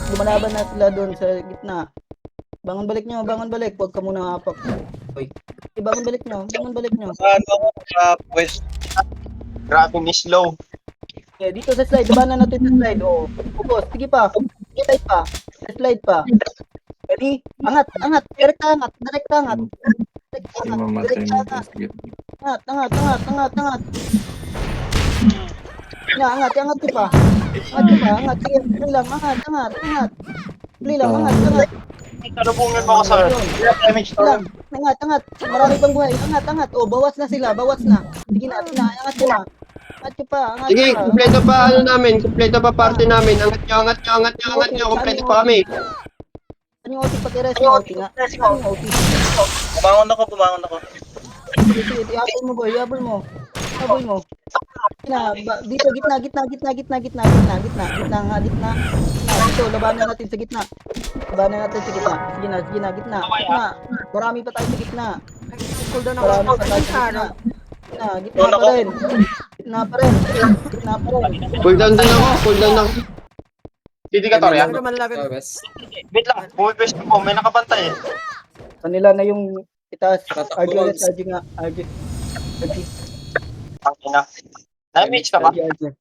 Lumalaban na sila doon sa gitna. Bangon balik. Huwag ka muna hapak. Oy. Bangon balik nyo. Saan ako sa west? Grabe ni slow. Okay, dito sa slide. Labanan natin sa slide. Focus. Sige pa. Slide pa. Slide pa. Ready? Angat. Direct angat. Hindi mamatay mo. Angat. Angat ko pa. Sige, tuloy lang. Angat. Talubungin mo ako sa damage to. Angat. Marami pang buhay. Angat. Bawas na sila. Sige na. Angat ko na. Angat ko pa. Sige, kumpleto pa party namin. Angat nyo. Kumpleto pa kami. Ano yung OT? Pag-i-rest yung OT nga. Ano yung OT? Bumangon ako. Sige, ihabol mo boy. Taboy mo. Dito, gitna. Gitna nga, gitna. Dito, labanan natin sa gitna. Sige na, gitna. Marami pa tayo sa gitna. Cooldown ako. Marami pa tayo Ay, sa Sharon. gitna. Gitna pa rin. Cooldown din ako, cooldown ako. Hindi ka to, Pero malapit. Sa west. Wait lang, bumipwes ko, may nakabantay eh. Kanila na yung itaas. Tatakbo, RG ulit, Mags. RG nga. RG. Ang ina. Na-image ka ba? RG.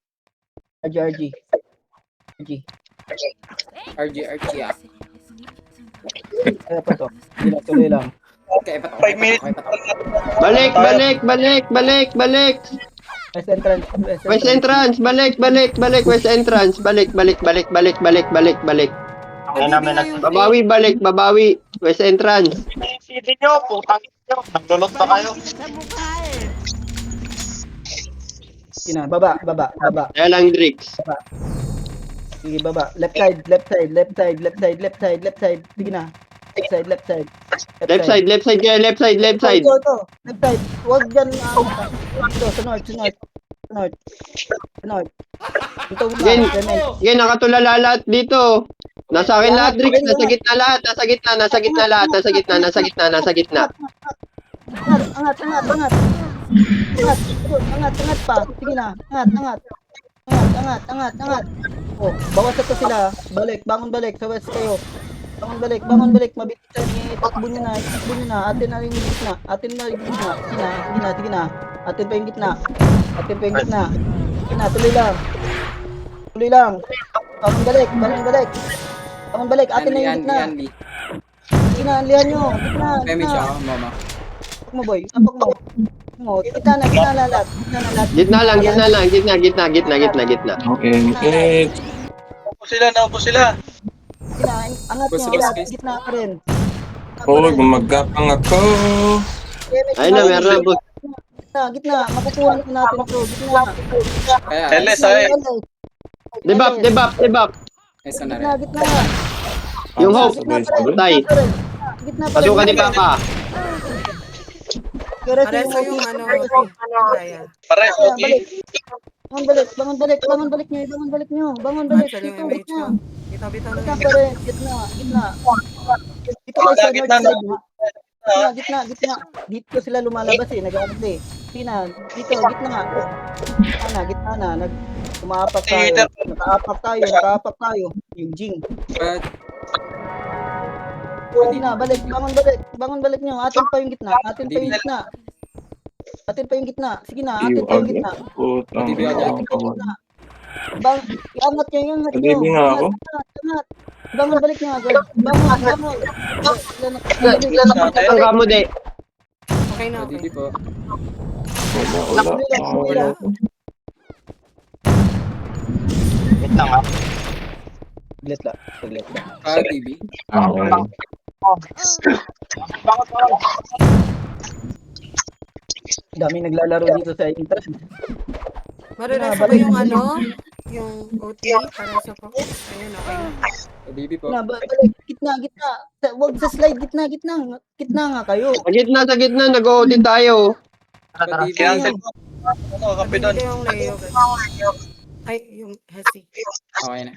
RG ah. Kaya pa to. Tuloy lang. Kaya pa to. 5 minutes. Balik. West entrance. West entrance, balik. West entrance, balik. Ang ina, may Babawi. West entrance. CD nyo, putang nyo. Nagdulot pa kayo. Sa mukha eh. Sina, baba. Kaya lang, Drix. Sige, baba. Left side. Sige na. Left side. Left side kaya, left side. Ito. Left side. Huwag dyan. Ito, sa north. Ito muna. Gen, Clement. nakatulala lahat dito. Nasa akin lahat, Drix. Nasa gitna lahat. Nasa gitna. Angat pa. Sige na. Angat. Oh, bawas na to sila. Bangon balik. Sa west kayo. Bangon balik. Mabilis yan. Itakbo nyo na. Atin na rin yung gitna. Sige na. Atin pa yung gitna. Sige na, tuloy lang. Bangon balik. Atin na yung gitna. Yan. Sige na, anlihan nyo. Damage Gitna. ako, mama. Apak mo, boy. Gitna na lahat. Gitna lang. Gitna. Okay. Naupo sila. Gitna, angat nyo. Bus, Lahat. bus. Gitna ka rin. Oh, gumagapang ako. Ayun na, meron na, boss. Gitna. Makukuha natin ito. Gitna. Kaya, LS ay. Debuff. Esa na rin. Gitna. Yung hope. Tay. Gitna pa rin. Pasukan ni Papa. Kaya Pareso yung yung OT. Ryan. Pare, okay. Bangon balik nyo. Cancel yung Dito, image gitna. mo. Bitaw na Gitna yung pa rin. Gitna. Dito kayo sa Gitna north na. side. Gitna. Dito sila lumalabas eh. Nag-aabot eh. Dito, gitna na. Umaapak tayo. Nakaapak tayo. Yung Jing. But, Hindi na, bangon balik nyo. Atin pa yung gitna. Sige na, atin pa yung gitna. Putang Hindi ba ina. Iangat nyo. Kadibing nga ako. Angat. Bangon balik nyo agad. Bangon. Pasukan mo, de. Okay na, hindi okay. po. Wala. Wait lang ha. Saglit lang. TV. Dami naglalaro dito sa entrance. Marireso ba yung yung OT? Pareso po. Ayun, okay na. TV po. Balik. Gitna. Huwag sa slide. Gitna nga kayo. Sa gitna. Nag-OT tayo. Tara. Pag-ibig. Cancel ko. Kape doon. Hindi yung Leo. Ay, yung Hesi. Okay na.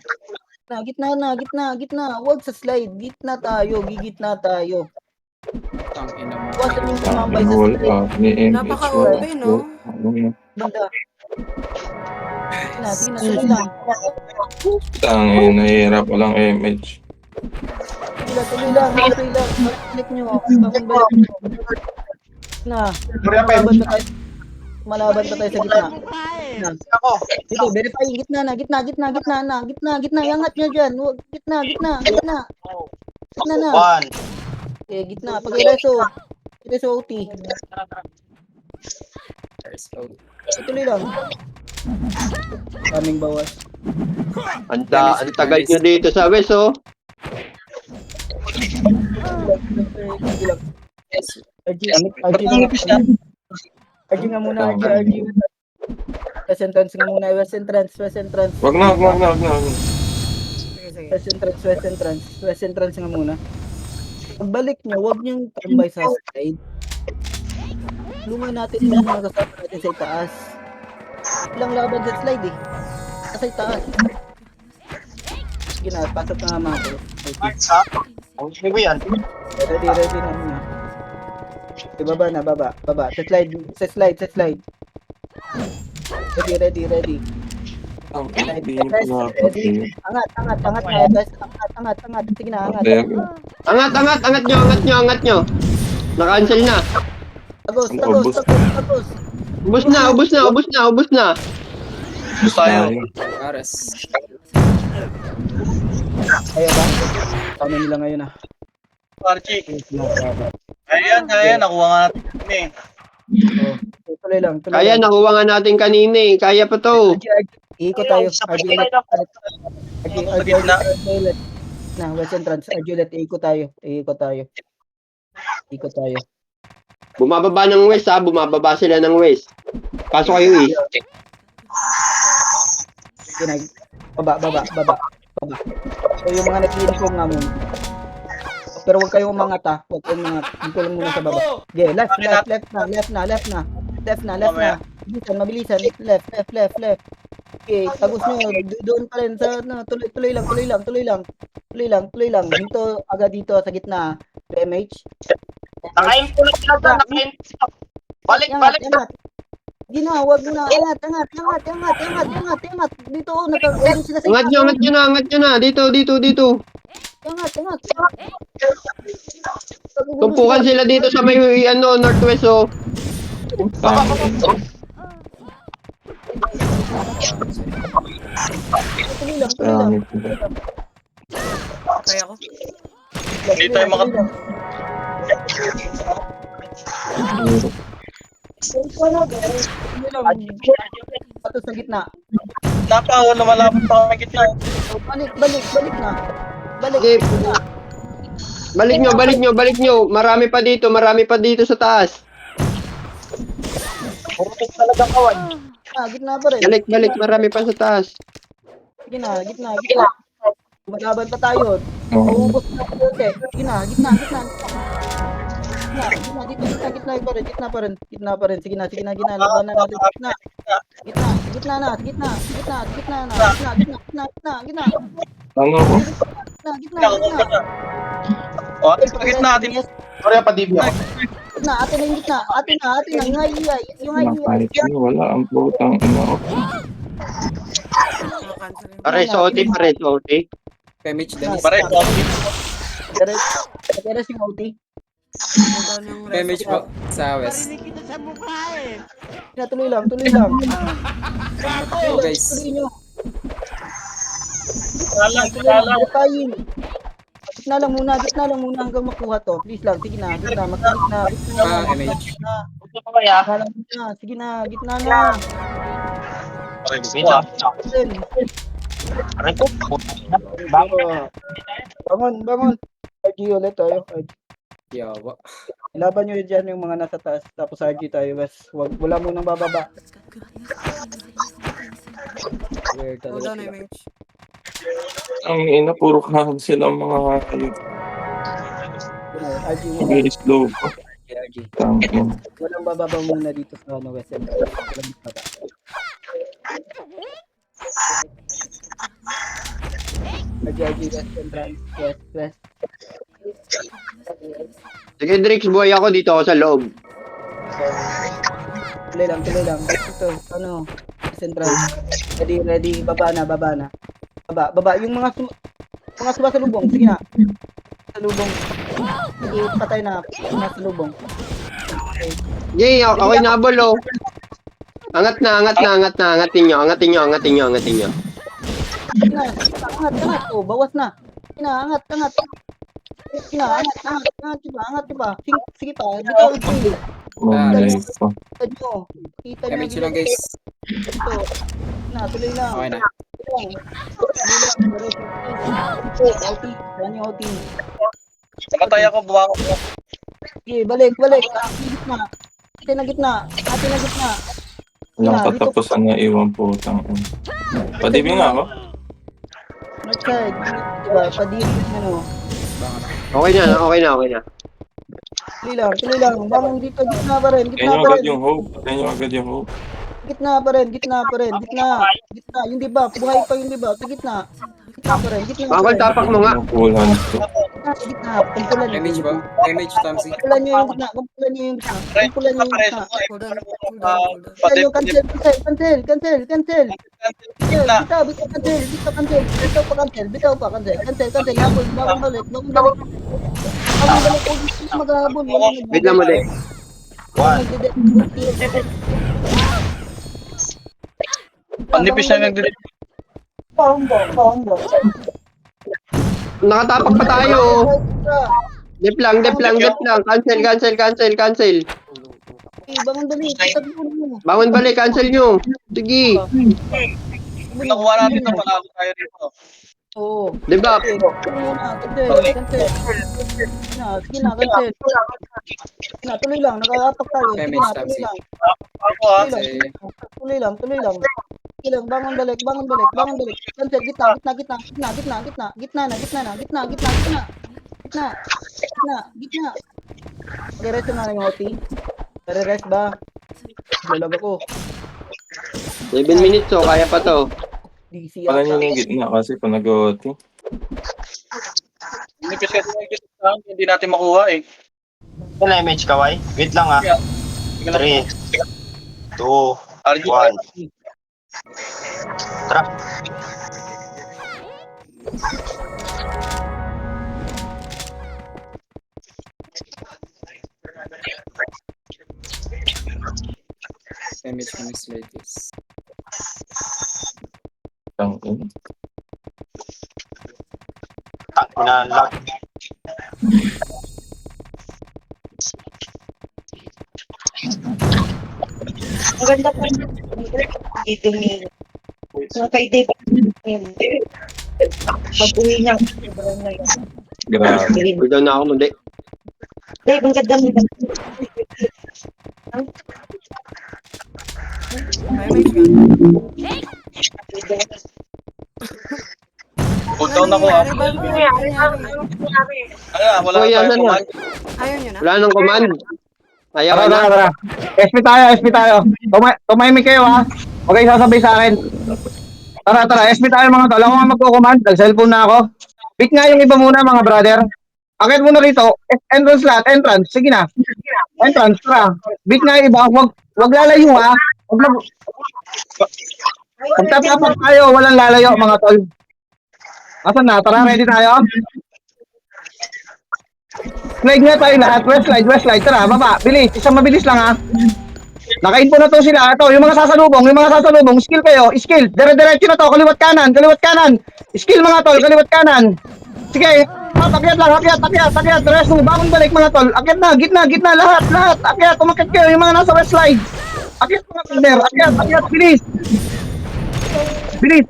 Gitna. Huwag sa slide. Gigitna tayo. Tang ina mo. Huwag yung tumambay sa Wala. slide. Ni-image. Napaka-open, no? Banda. Sige na. Tangin, nahihirap walang image. Tuloy lang. Balik nyo. Bangon balik nyo. Na. Malaban pa tayo sa gitna. Ako. Dito, verify yung gitna na. Gitna. Iangat nyo dyan. Gitna na. 1. Okay, gitna. Pag-ireso OT. Tuloy lang. Kaming bawas. Ang tagal nyo dito sa west, oh. RG nga muna. West entrance nga muna. West entrance. Wag na. Sige. West entrance nga muna. Pagbalik nyo, huwag nyo tambay sa side. Lumay natin yung mga kasama natin sa itaas. Ilang laban sa slide eh. Kasi taas. Sige na, pasok na nga mga to. Ang sino ba yan? Ready na muna. Okay, baba na, baba. Sa slide. Ready. Ang ina, di niyo pala ako. Angat na, guys. Angat. Sige na, angat. Angat nyo. Na-cancel na. Tagos. Ubus na. Gusto tayo. Ares. Ayaw ba? Paano nila ngayon ah? Archie. Ayan, nakuha nga natin eh. Tuloy lang. Kaya nakuha nga natin kanina eh. Kaya pa to. Iikot tayo. Arjulet. Gitna. Na, West Entrance. Arjulet, iikot tayo. Bumababa ng west ha. Bumababa sila ng west. Pasok kayo eh. Kinag. Baba. So, yung mga nag-uniform nga muna. Pero huwag kayong umangat ha. Dito lang muna sa baba. Okay, left na. Mabilisan. Left. Okay, tagus nyo. Doon pa rin sa, tuloy lang. Dito, agad dito sa gitna. PMH. Nakain ko lang sila dyan. Balik. Gina, wag na. Angat. Dito, nag-ulit sila sa Angat nyo na. Dito. Angat. Tumpukan sila dito sa may northwest oh. Tuloy lang. Kaya ako. Hindi tayo Pato sa gitna. Napahawa na malapit pa kami kita. Balik na. Okay. Balik nyo. Marami pa dito sa taas. Purutok talaga kawan. Gitna pa rin. Balik, marami pa sa taas. Gitna. Malaban pa tayo. Oo. Uubos na tayo. Gitna pa rin. Sige na. Labanan natin. Gitna na. Ano ko? Gitna. O, atin sa gitna natin. Sorry pa, Divi ako. Gitna, atin na yung gitna. Atin na. Yung high. Makalit yun, wala ang putang ina ko. Pare, sa OT. Pemich Dennis. Pare, Pero si OT. Pemich po. Sa west. Parinig kita sa mukha eh. Tuloy lang. Oh, guys. Tuloy nyo. Lalang. Tayin. Gitna lang muna hanggang makuha to. Please lang, sige na. Magkalit na. MH. Sige na, gitna na. Bangon. RG ulit tayo. Yawa. Ilaban nyo dyan yung mga nasa taas. Tapos RG tayo, guys. Wala munang bababa. Weird Hold on, talaga. MH. Ang ina, puro kahag sila ang mga hayop. RG muna. Very slow pa. RG. Tangin. Walang bababa muna dito sa West End. Walang bababa. RG, West End, West. Sige, Drix, buhay ako dito ako sa loob. Tuloy lang. Ito, central. Ready. Baba na. Baba. Yung mga sumasalubong. Sige na. Salubong. Sige, patay na. Sumasalubong. Okay. Yay, ako'y nabol oh. Angat na. Angatin nyo. Angat. Oh, bawas na. Angat. Angat pa. Sige pa. Dito. Malay pa. Kita nyo. MH lang, guys. Ito. Tuloy lang. Okay na. OT. Patay ako, buwa ko. Sige, balik. Gitna. Walang katapusan na iwan putang ina. Padibi nga ako. North side. Diba? Padirin Okay na. Tuloy lang. Bangon dito. Gitna pa rin. Kaya nyo agad yung hope. Gitna pa rin, gitna. Yung debuff, buhay pa yung debuff. Sa gitna. Gitna pa rin. Bawal tapak mo nga. Nakulan ko. Gitna. Kumpulan nyo. Damage ba? Damage, Tamsi. Kumpulan nyo yung gitna. Kumpulan nyo yung gitna. Hold on, hold on. Cancel. Gitna. Bitaw pa, cancel. Habol, bawang balik. Maghabol. Wait lang mo, de. Panipis na nagdidip. Combo. Nakatapak pa tayo. Dep lang. Cancel. Bangon balik. Bangon balik, cancel nyo. Sige. Nakuha natin na panalo tayo dito. Oo. Diba? Cancel. Tuloy lang. Nakaapak tayo. Damage, Tamsi. Ako ha. Tuloy lang. Bangon balik. Cancel, gitna. Diretso na yung OT. Rest ba? Lalag ako. 7 minutes, so kaya pa to. DC Pala nyo yung gitna kasi pa nag-OT. Panipis kasi nagdidip, hindi natin makuha eh. Ano image ka, Wai? Wait lang, 3, 2, 1. Tara. Damage ko is like this. Tangin. Lag. Ang ganda pa dito ni. So, kay Dave. Pag-uwi niya. Grabe. Hold on na ako mo, de. Dave, ang ganda mo. Damage ka. Hold down ako ha. Ano nangyari? Wala Uy, tayong ano na? command. Ayaw nyo na? Wala nang command. Ayaw Tara, na. tara, tara. SP tayo. Tumahimik kayo ha. Huwag kayo sasabay sa akin. Tara, SP tayo mga tol. Ako nga magko-command. Nag-cellphone na ako. Pick nga yung iba muna mga brother. Akit muna rito. Entrance lahat. Entrance. Sige na. Entrance, tara. Pick nga yung iba. Huwag lalayo ha. Pagtapapak tayo, walang lalayo mga tol. Asan na? Tara, ready tayo? Slide nga tayo lahat. West slide. Tara, baba. Bilis. Isang mabilis lang ha. Naka-info na to sila. Ito, yung mga sasalubong. Skill kayo. Skill. Dire-diretso na to. Kaliwat kanan. Skill mga tol. Kaliwat kanan. Sige. Akyat lang. Akyat. Rest mo. Bangon balik mga tol. Akyat na. Gitna. Lahat. Akyat. Umakyat kayo. Yung mga nasa west slide. Akyat mga tol. Akyat. Bilis.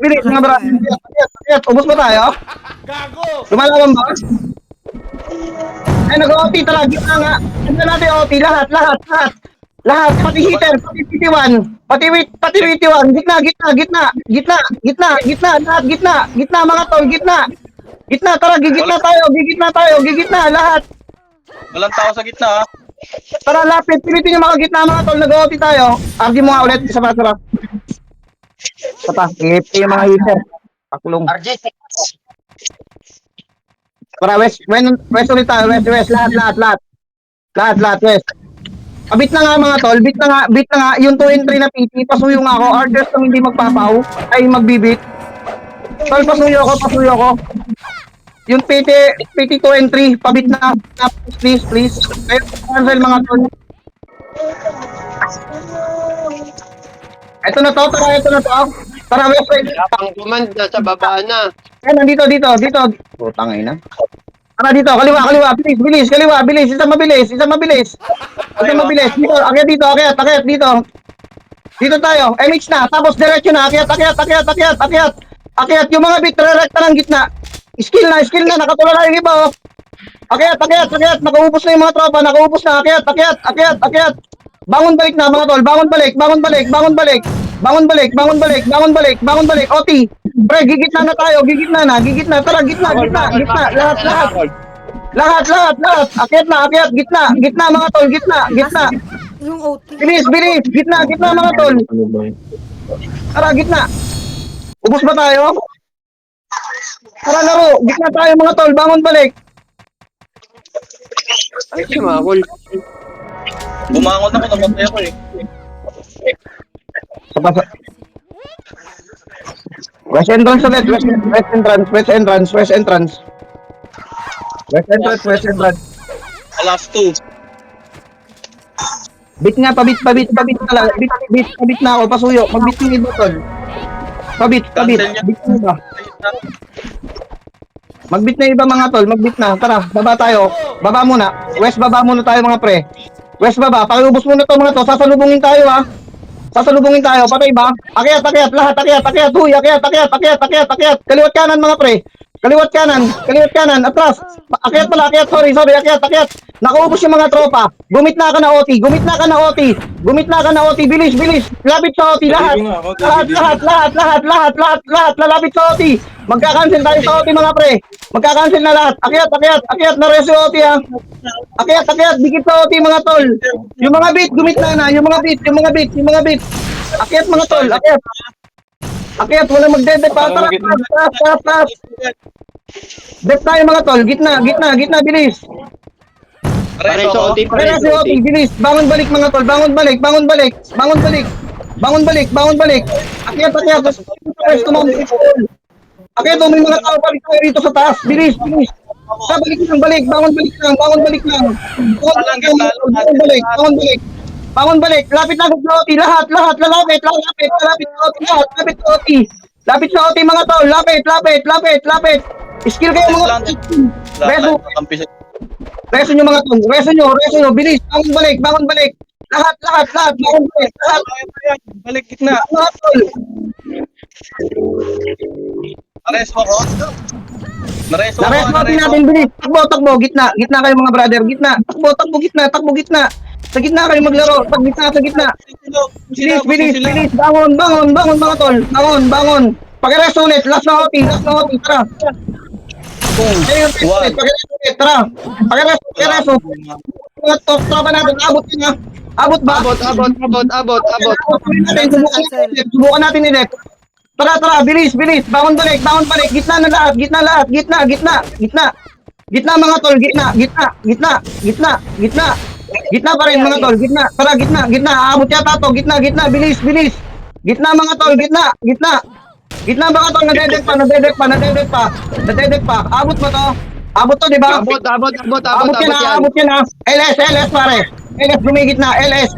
Mga bra. Akyat. Ubus ba tayo? Lumalaban ba? Ay, nag-OT talaga. Gitna nga. Gitna natin OT. Lahat. Pati hitter. Pati PT1. Pati PT1. Gitna. Lahat. Gitna mga tol. Gitna. Tara. Gigitna tayo. Lahat. Walang tao sa gitna ha. Tara, lapit. Pilitin yung mga gitna mga tol. Nag-OT tayo. Argy mo nga ulit. Isa pa. Ngipti yung mga hitter. Pakulong. Para west ulit tayo. West. Lahat. West. Bit na nga mga tol. Bit na nga. Yung 2 and 3 na PT. Pasuyo nga ako. Archers kung hindi magpapaw. Ay magbibit. Tol, pasuyo ko. Yung PT 2 and 3. Pabit na. Please. Cancel mga tol. Ito na to. Tara, west. Ang command na sa baba na. Ay, nandito. Putang ina. Tara dito, kaliwa. Bilis. Isa mabilis. Dito, akyat dito. Dito tayo. MH na. Tapos diretso na. Akyat. Yung mga bit, rekta ng gitna. Skill na. Nakatulala yung iba, oh. Akyat. Nakaubos na yung mga tropa. Akyat. Bangon balik na, mga tol. Bangon balik. OT. Pre, gigitna na tayo. Tara, gitna. Lahat. Akyat. Gitna mga tol. Gitna. Yung OT. Bilis, bilis! Gitna, gitna mga tol! Ano ba yun? Tara, gitna! Ubus ba tayo? Tara, laro! Gitna tayo mga tol! Bangon balik! Ay, sumakol. Bumangon ako, namatay ako eh. West entrance ulit! West entrance! West entrance! West entrance! West entrance! West entrance! Last two. Bit nga, pabit na lang. Pabit na ako, pasuyo. Magbit ng iba, tol. Pabit. Bit na iba. Magbit na iba mga tol, magbit na. Tara, baba tayo. Baba muna. West, baba muna tayo mga pre. West, baba. Pakiubos muna to mga to. Sasalubungin tayo ha. Sasalubungin tayo. Patay ba? Akyat. Lahat akyat. Huy, akyat. Kaliwat kanan mga pre. Kaliwat kanan. Atras. Akyat pala. Sorry. Akyat. Nakaubos yung mga tropa. Gumit na ka na OT. Bilis. Lapit sa OT. Lahat. Lalapit sa OT. Magka-cancel tayo sa OT mga pre. Magka-cancel na lahat. Akyat. Na-reso OT ha. Akyat. Dikit sa OT mga tol. Yung mga bit. Gumit na. Yung mga bit. Akyat mga tol. Akyat. Wala magdede pa. Tara. Dep tayo mga tol. Gitna. Bilis. Pareso OT, Pareso pareso OT. OT. Bilis. Bangon balik mga tol. Bangon balik. Akyat. Akyat. May mga tao balik tayo rito sa taas. Bilis. Balik. Bangon balik lang. Bangon balik. Lapit na sa OT. Lahat. Lalapit sa OT. Lapit sa OT mga tol. Lapit. Skill kayo mga tol. Reso nyo mga tol. Reso nyo. Bilis. Bangon balik. Lahat. Bangon balik. Lahat. Balik gitna. Mga tol. Nareso ako. Nareso natin. Bilis. Takbo. Gitna kayo mga brother. Gitna. Takbo gitna. Sa gitna kayo maglaro. Sa gitna. Bilis. Bangon mga tol. Bangon. Pakireso ulit. Last na OT. Tara. Pakireso ulit. Tara. Pakireso. Mga tropa natin. Abot na. Abot ba? Abot. Subukan natin ulit. Tara. Bilis. Bangon balik. Gitna na lahat. Gitna mga tol. Gitna pa rin mga tol. Tara, gitna. Aabot yata to. Gitna. Bilis. Gitna mga tol. Gitna mga tol. Nadedek pa. Abot mo to. Abot to, di ba? Abot Abot yan ha. LS pare. LS gumigit na. LS.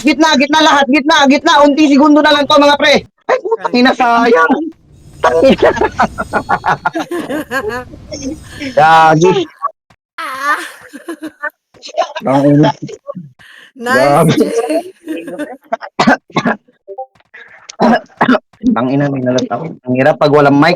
Gitna lahat. Gitna. Unti segundo na lang to mga pre. Ay, putang ina, sayang. Gagi. Nice. Tangina, may nalat ako. Ang hirap pag walang mic.